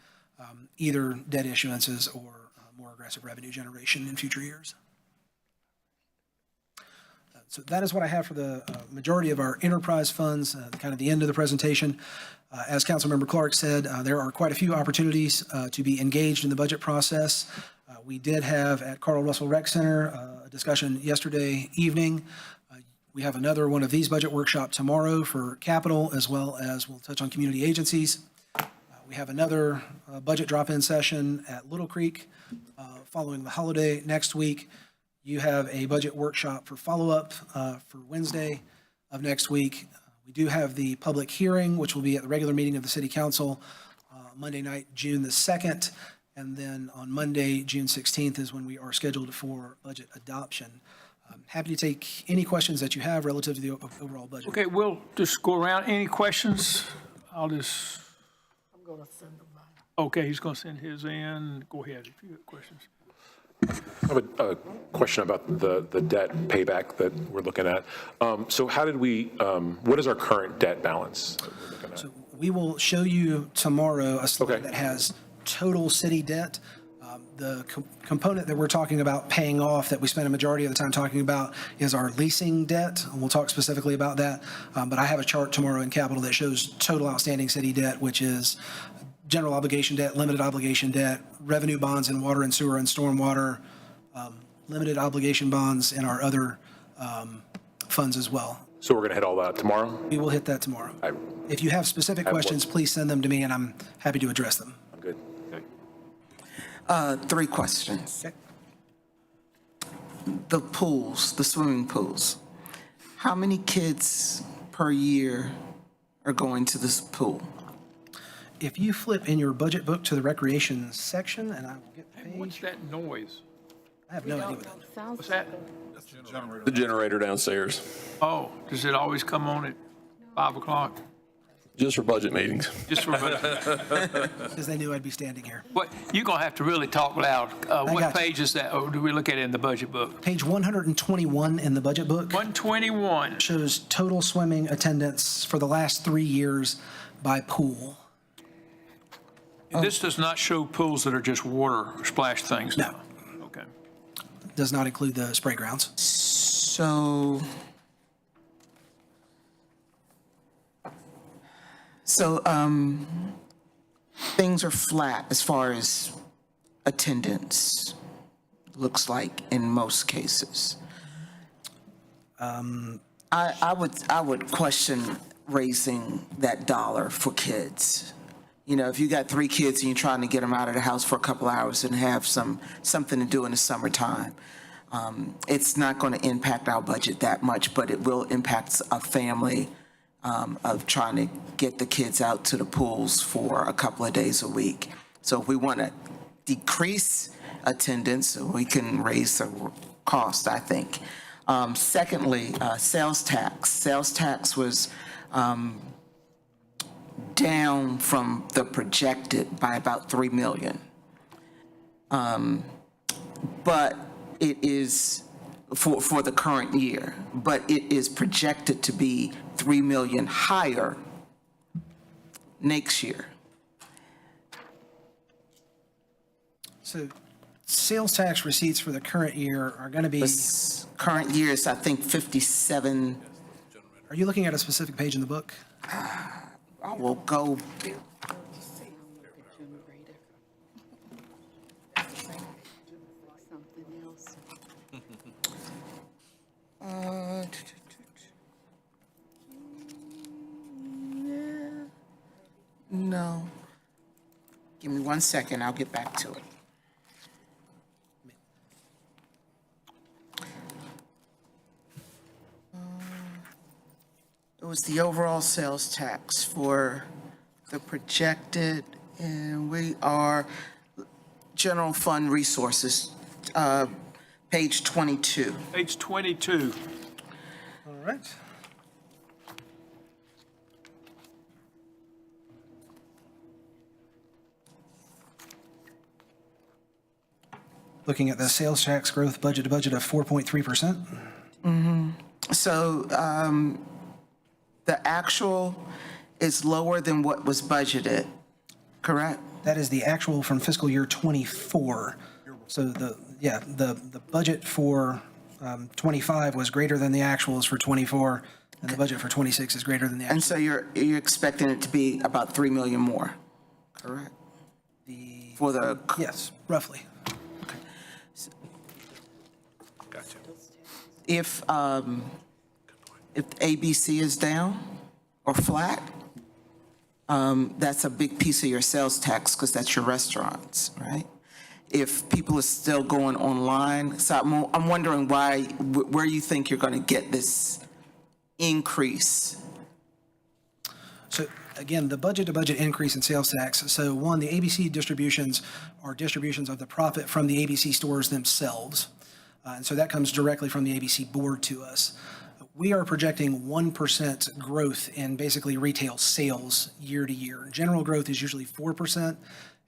either debt issuances or more aggressive revenue generation in future years. So that is what I have for the majority of our enterprise funds, kind of the end of the presentation. As Councilmember Clark said, there are quite a few opportunities to be engaged in the budget process. We did have at Carl Russell Rec Center a discussion yesterday evening. We have another one of these budget workshops tomorrow for capital, as well as we'll touch on community agencies. We have another budget drop-in session at Little Creek following the holiday next week. You have a budget workshop for follow-up for Wednesday of next week. We do have the public hearing, which will be at the regular meeting of the City Council Monday night, June the 2nd. And then on Monday, June 16th is when we are scheduled for budget adoption. I'm happy to take any questions that you have relative to the overall budget. Okay, we'll just go around. Any questions? I'm going to send them mine. Okay, he's going to send his in. Go ahead if you have questions. I have a question about the debt payback that we're looking at. So how did we, what is our current debt balance? So we will show you tomorrow a slide that has total city debt. The component that we're talking about paying off that we spend a majority of the time talking about is our leasing debt. And we'll talk specifically about that. But I have a chart tomorrow in Capital that shows total outstanding city debt, which is general obligation debt, limited obligation debt, revenue bonds in water and sewer and stormwater, limited obligation bonds in our other funds as well. So we're going to hit all that tomorrow? We will hit that tomorrow. If you have specific questions, please send them to me and I'm happy to address them. I'm good. Three questions. Okay. The pools, the swimming pools. How many kids per year are going to this pool? If you flip in your budget book to the recreation section, and I will get the Hey, what's page. that noise? I have no idea what that is. What's that? The generator downstairs, Oh, does it always come on at 5 o'clock? just for budget meetings. Just for, Because they knew I'd be standing here. what, you're going to have to really talk loud. got What you. page is that, or do we look at it in the budget book? Page 121 in the budget book 121. shows total swimming attendance for the last 3 years by pool. This does not show pools that are just water splash things? No. Okay. Does not include the spray grounds. So things are flat as far as attendance, looks like in most cases. I would question raising that dollar for kids. You know, if you got 3 kids and you're trying to get them out of the house for a couple hours and have something to do in the summertime, It's not going to impact our budget that much, but it will impact a family of trying to get the kids out to the pools for a couple of days a week. So if we want to decrease attendance, we can raise the cost, I think. Secondly, sales tax. Sales tax was down from the projected by about 3 million. But it is for the current year, but it is projected to be 3 million higher next year. So sales tax receipts for the current year are going to be, This current year is, I think, 57. are you looking at a specific page in the book? I will go. Something else. No. Give me 1 second, I'll get back to it. It was the overall sales tax for the projected, and we are general fund resources, page 22. Page 22. All right. Looking at the sales tax growth budget to budget of 4.3%. So the actual is lower than what was budgeted, correct? That is the actual from fiscal year '24. So the budget for '25 was greater than the actuals for '24, and the budget for '26 is greater than the And actuals. so you're expecting it to be about 3 million more, correct? For the, Yes, roughly. Gotcha. if ABC is down or flat, that's a big piece of your sales tax because that's your restaurants, right? If people are still going online, so I'm wondering where you think you're going to get this increase. So again, the budget-to-budget increase in sales tax. So one, the ABC distributions are distributions of the profit from the ABC stores themselves. And so that comes directly from the ABC board to us. We are projecting 1% growth in basically retail sales year to year. General growth is usually 4%.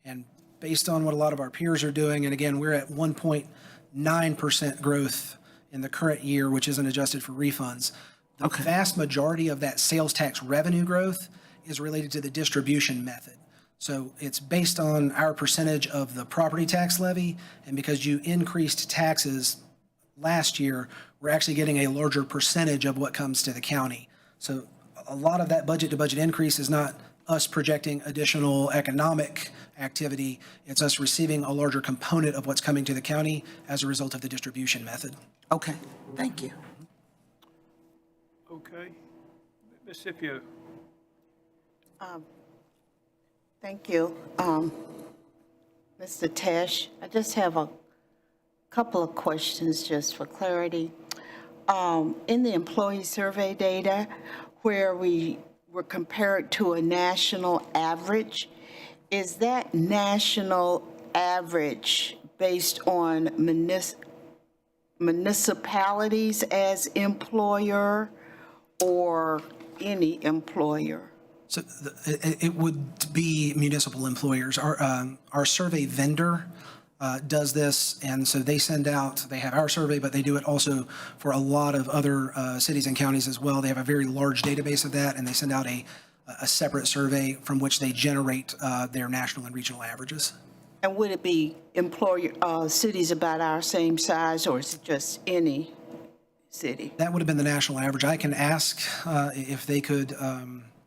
And based on what a lot of our peers are doing, and again, we're at 1.9% growth in the current year, which isn't adjusted for refunds. The vast majority of that sales tax revenue growth is related to the distribution method. So it's based on our percentage of the property tax levy, and because you increased taxes last year, we're actually getting a larger percentage of what comes to the county. So a lot of that budget-to-budget increase is not us projecting additional economic activity, it's us receiving a larger component of what's coming to the county as a result of the distribution method. Okay, thank you. Okay. Ms. Scipio. Thank you. Mr. Tesh, I just have a couple of questions just for clarity. In the employee survey data, where we were compared to a national average, is that national average based on municipalities as employer or any employer? So it would be municipal employers. Our survey vendor does this, and so they send out, they have our survey, but they do it also for a lot of other cities and counties as well. They have a very large database of that, and they send out a separate survey from which they generate their national and regional averages. And would it be employer, cities about our same size, or is it just any city? That would have been the national average. I can ask if they could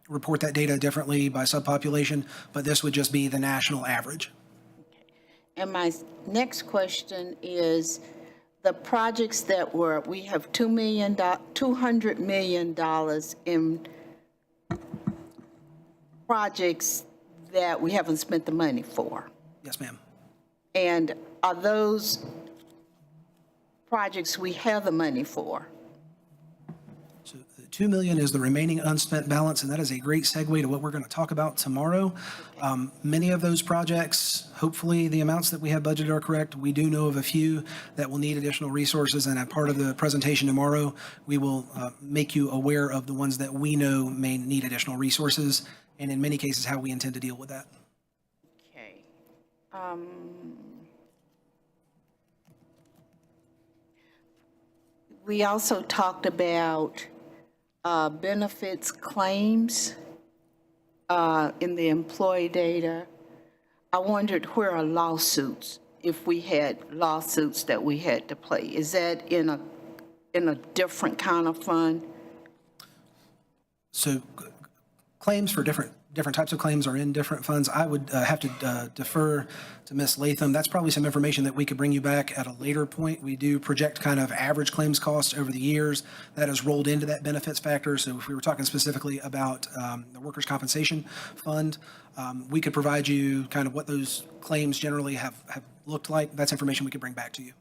report that data differently by subpopulation, but this would just be the national average. And my next question is, the projects that we have $200 million in projects that we haven't spent the money for. Yes, ma'am. And are those projects we have the money for? So the $2 million is the remaining unspent balance, and that is a great segue to what we're going to talk about tomorrow. Many of those projects, hopefully the amounts that we have budgeted are correct. We do know of a few that will need additional resources, and as part of the presentation tomorrow, we will make you aware of the ones that we know may need additional resources, and in many cases, how we intend to deal with that. Okay. We also talked about benefits claims in the employee data. I wondered where are lawsuits, if we had lawsuits that we had to pay. Is that in a different kind of fund? So claims for different types of claims are in different funds. I would have to defer to Ms. Latham. That's probably some information that we could bring you back at a later point. We do project kind of average claims costs over the years. That is rolled into that benefits factor. So if we were talking specifically about the workers' compensation fund, we could provide you kind of what those claims generally have looked like. That's information we could bring back to you.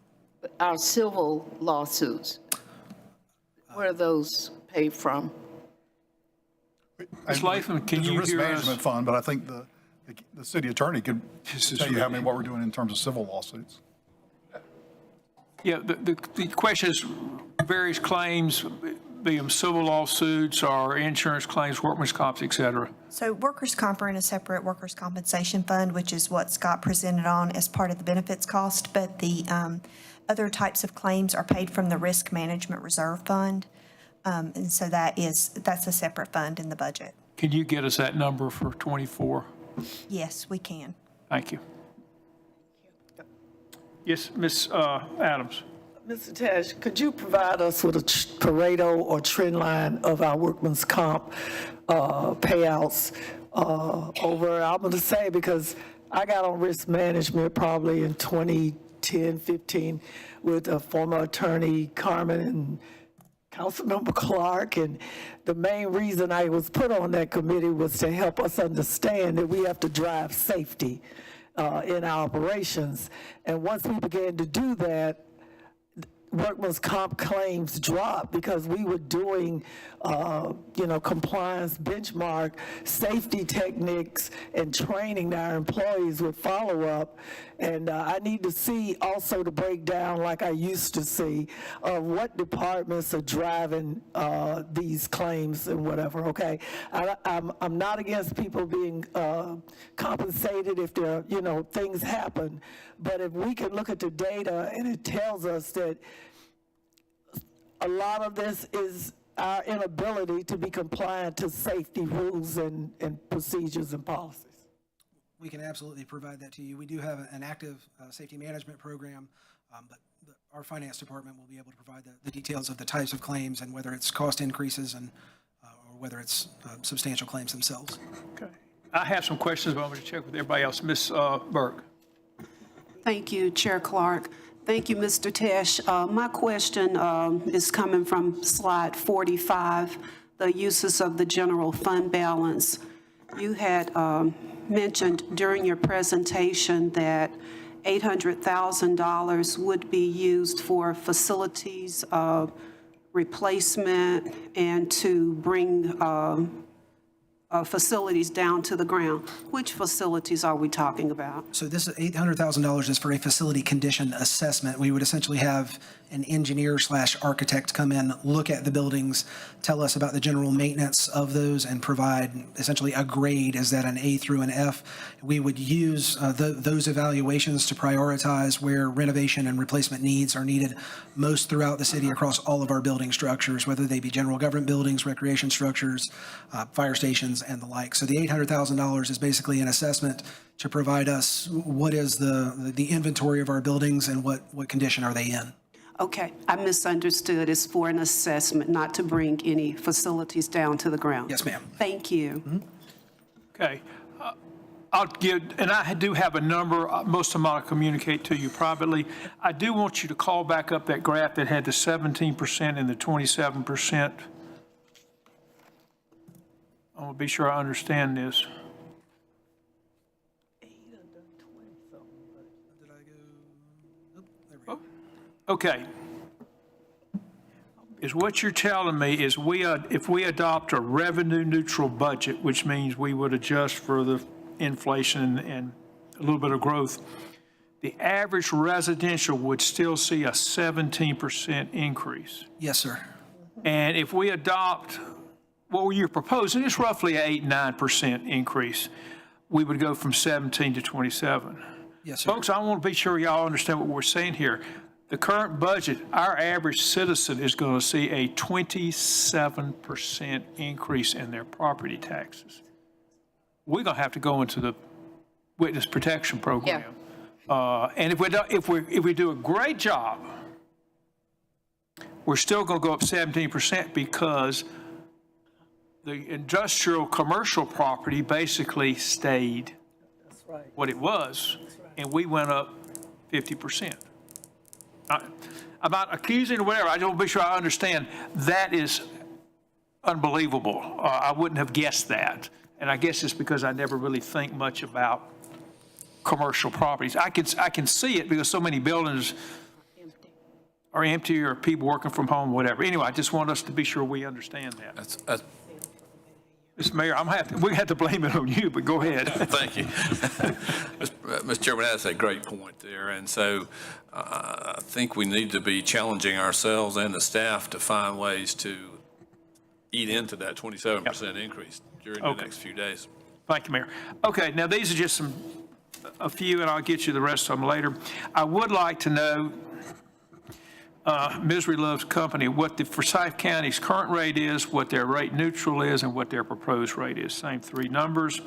Our civil lawsuits, where are those paid from? Ms. Latham, can you It's a hear risk us? management fund, but I think the city attorney could tell you what we're doing in terms of civil lawsuits. Yeah, the question is various claims, be them civil lawsuits or insurance claims, workman's comps, et cetera. So workers' comp are in a separate workers' compensation fund, which is what Scott presented on as part of the benefits cost, but the other types of claims are paid from the risk management reserve fund. And so that's a separate fund in the budget. Can you get us that number for 24? Yes, we can. Thank you. Yes, Ms. Adams. Mr. Tesh, could you provide us with a Pareto or trend line of our workman's comp payouts over, I'm going to say, because I got on risk management probably in 2010, 15 with a former attorney, Carmen, and Councilmember Clark, and the main reason I was put on that committee was to help us understand that we have to drive safety in our operations. And once we began to do that, workman's comp claims dropped because we were doing, compliance benchmark, safety techniques, and training our employees with follow-up. And I need to see also the breakdown, like I used to see, of what departments are driving these claims and whatever, okay? I'm not against people being compensated if there, things happen. But if we can look at the data and it tells us that a lot of this is our inability to be compliant to safety rules and procedures and policies. We can absolutely provide that to you. We do have an active safety management program, but our finance department will be able to provide the details of the types of claims and whether it's cost increases and or whether it's substantial claims themselves. Okay. I have some questions, but I'm going to check with everybody else. Ms. Burke. Thank you, Chair Clark. Thank you, Mr. Tesh. My question is coming from slide 45, the uses of the general fund balance. You had mentioned during your presentation that $800,000 would be used for facilities replacement and to bring facilities down to the ground. Which facilities are we talking about? So this $800,000 is for a facility condition assessment. We would essentially have an engineer/architect come in, look at the buildings, tell us about the general maintenance of those, and provide essentially a grade. Is that an A through an F? We would use those evaluations to prioritize where renovation and replacement needs are needed most throughout the city across all of our building structures, whether they be general government buildings, recreation structures, fire stations, and the like. So the $800,000 is basically an assessment to provide us what is the inventory of our buildings and what condition are they in. Okay, I misunderstood. It's for an assessment, not to bring any facilities down to the ground. Yes, ma'am. Thank you. Mm-hmm. Okay. I'll give, and I do have a number, most of them I'll communicate to you privately. I do want you to call back up that graph that had the 17% and the 27%. I want to be sure I understand this. Okay. is what you're telling me is if we adopt a revenue neutral budget, which means we would adjust for the inflation and a little bit of growth, the average residential would still see a 17% increase. Yes, sir. And if we adopt what you're proposing, it's roughly an 8-9% increase. We would go from 17 to 27. Yes, sir. Folks, I want to be sure y'all understand what we're saying here. The current budget, our average citizen is going to see a 27% increase in their property taxes. We're going to have to go into the witness protection program. And if we do a great job, we're still going to go up 17% because the industrial commercial property basically stayed what it was, and we went up 50%. I'm not accusing or whatever. I don't want to be sure I understand. That is unbelievable. I wouldn't have guessed that. And I guess it's because I never really think much about commercial properties. I can see it because so many buildings are empty or people working from home, whatever. Anyway, I just want us to be sure we understand that. That's Mr. Mayor, we have to blame it on you, but go ahead. Thank you. Mr. Chairman, that's a great point there. And so I think we need to be challenging ourselves and the staff to find ways to eat into that 27% increase during the next few days. Thank you, Mayor. Okay, now these are just a few, and I'll get you the rest of them later. I would like to know, Misery Loves Company, what the Forsyth County's current rate is, what their rate neutral is, and what their proposed rate is. Same three numbers.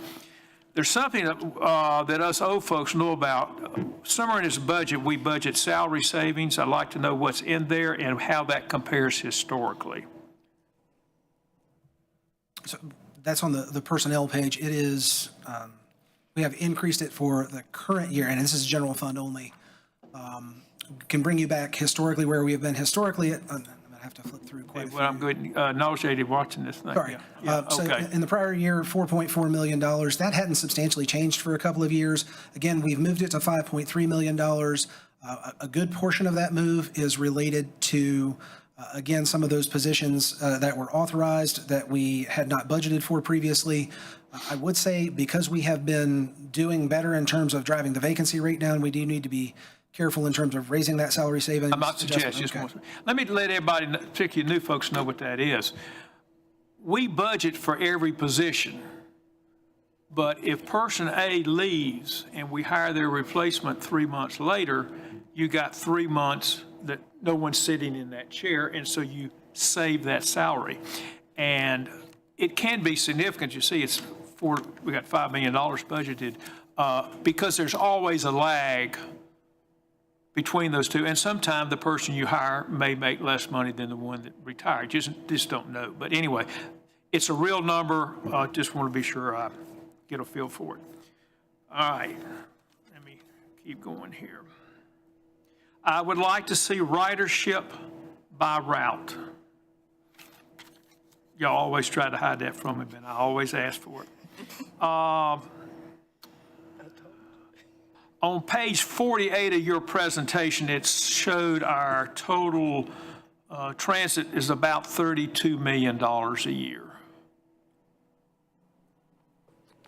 There's something that us old folks know about. Somewhere in this budget, we budget salary savings. I'd like to know what's in there and how that compares historically. So that's on the personnel page. It is, we have increased it for the current year, and this is general fund only. Can bring you back historically where we have been historically. I'm going to have to flip through quite a few. Well, I'm good, nauseated watching this thing. Sorry. So Okay. in the prior year, $4.4 million. That hadn't substantially changed for a couple of years. Again, we've moved it to $5.3 million. A good portion of that move is related to, again, some of those positions that were authorized that we had not budgeted for previously. I would say because we have been doing better in terms of driving the vacancy rate down, we do need to be careful in terms of raising that salary savings. I'm not suggesting. Let me let everybody, particularly new folks, know what that is. We budget for every position, but if person A leaves and we hire their replacement 3 months later, you got 3 months that no one's sitting in that chair, and so you save that salary. And it can be significant. You see, we got $5 million budgeted because there's always a lag between those two, and sometimes the person you hire may make less money than the one that retired. Just don't know. But anyway, it's a real number. Just want to be sure I get a feel for it. All right, let me keep going here. I would like to see ridership by route. Y'all always try to hide that from me, but I always ask for it. On page 48 of your presentation, it showed our total transit is about $32 million a year.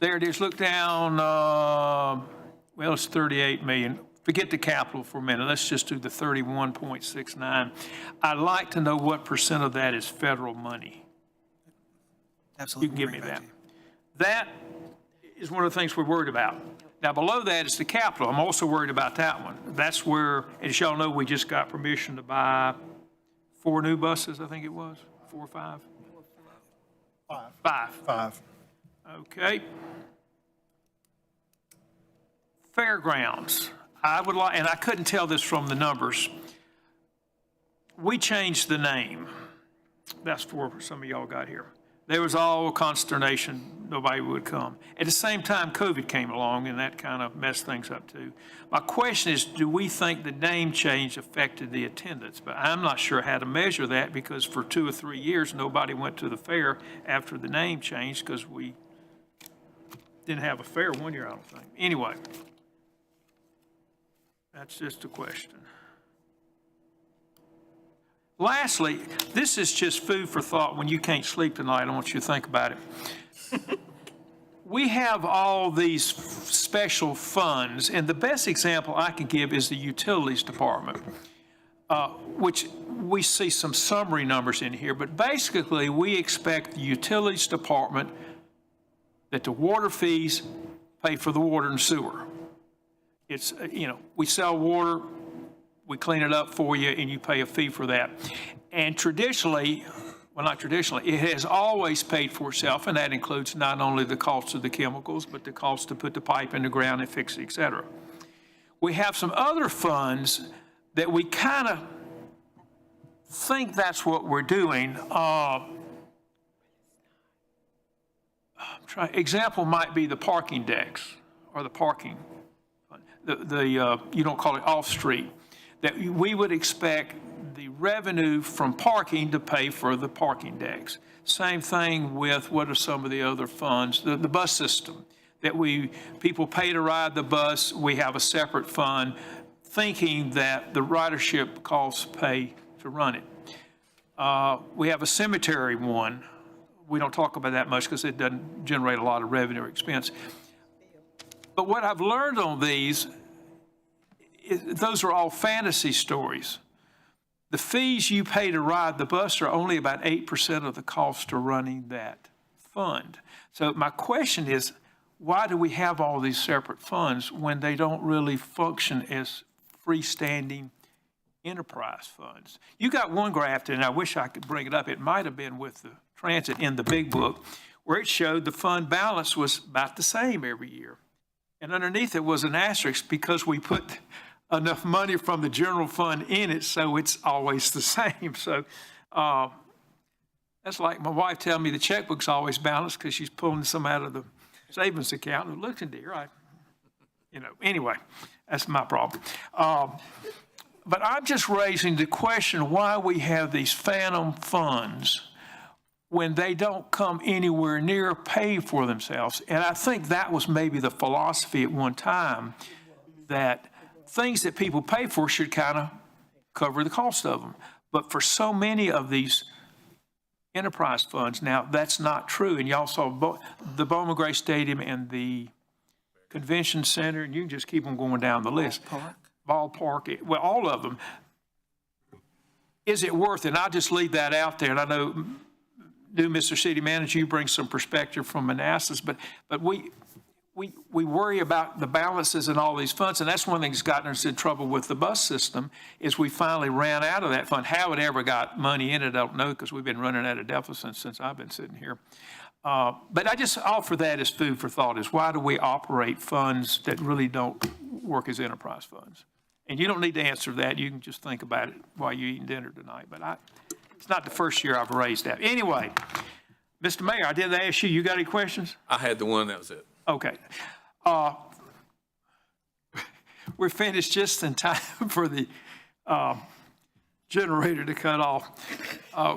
There it is. Look down. Well, it's 38 million. Forget the capital for a minute. Let's just do the 31.69. I'd like to know what percent of that is federal money. Absolutely. You can give me that. That is one of the things we're worried about. Now, below that is the capital. I'm also worried about that one. That's where, as y'all know, we just got permission to buy 4 new buses, I think it was, 4 or 5? 5. 5. Okay. Fairgrounds. I would like, and I couldn't tell this from the numbers. We changed the name. That's for some of y'all got here. There was all consternation. Nobody would come. At the same time, COVID came along, and that kind of messed things up, too. My question is, do we think the name change affected the attendance? But I'm not sure how to measure that because for 2 or 3 years, nobody went to the fair after the name changed because we didn't have a fair one year, I don't think. Anyway, that's just a question. Lastly, this is just food for thought. When you can't sleep tonight, I want you to think about it. We have all these special funds, and the best example I can give is the Utilities Department, which we see some summary numbers in here, but basically we expect the Utilities Department that the water fees pay for the water and sewer. It's, we sell water, we clean it up for you, and you pay a fee for that. And traditionally, well, not traditionally, it has always paid for itself, and that includes not only the cost of the chemicals, but the cost to put the pipe in the ground and fix it, et cetera. We have some other funds that we kind of think that's what we're doing. Example might be the parking decks or the parking, you don't call it off-street, that we would expect the revenue from parking to pay for the parking decks. Same thing with what are some of the other funds, the bus system, that people pay to ride the bus, we have a separate fund, thinking that the ridership costs pay to run it. We have a cemetery one. We don't talk about that much because it doesn't generate a lot of revenue or expense. But what I've learned on these, those are all fantasy stories. The fees you pay to ride the bus are only about 8% of the cost of running that fund. So my question is, why do we have all these separate funds when they don't really function as freestanding enterprise funds? You got one graph, and I wish I could bring it up. It might have been with the transit in the big book, where it showed the fund balance was about the same every year. And underneath it was an asterisk because we put enough money from the general fund in it, so it's always the same. So that's like my wife telling me the checkbook's always balanced because she's pulling some out of the savings account. And looking dear, anyway, that's my problem. But I'm just raising the question why we have these phantom funds when they don't come anywhere near pay for themselves. And I think that was maybe the philosophy at one time, that things that people pay for should kind of cover the cost of them. But for so many of these enterprise funds now, that's not true. And y'all saw the Bowman Gray Stadium and the Convention Center, and you can just keep on going down the list. Ballpark, well, all of them. Is it worth it? And I'll just leave that out there. And I know, Mr. City Manager, you bring some perspective from Manassas, but we worry about the balances in all these funds, and that's one thing that's gotten us in trouble with the bus system, is we finally ran out of that fund. How it ever got money in it, I don't know, because we've been running at a deficit since I've been sitting here. But I just offer that as food for thought, is why do we operate funds that really don't work as enterprise funds? And you don't need to answer that. You can just think about it while you're eating dinner tonight. But it's not the first year I've raised that. Anyway, Mr. Mayor, I did ask you, you got any questions? I had the one, that was it. Okay. We're finished just in time for the generator to cut off.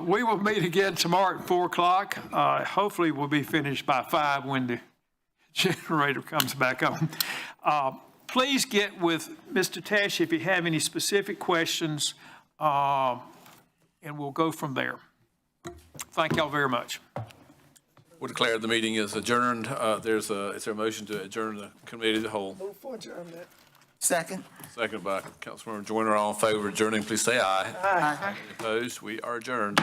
We will meet again tomorrow at 4 o'clock. Hopefully we'll be finished by 5 when the generator comes back on. Please get with Mr. Tesh if you have any specific questions, and we'll go from there. Thank y'all very much. We'll declare the meeting is adjourned. Is there a motion to adjourn the committee of the whole? Move for adjournment. Second. Second by Councilmember Joyner. All in favor of adjourning, please say aye. Aye. Any opposed? We are adjourned.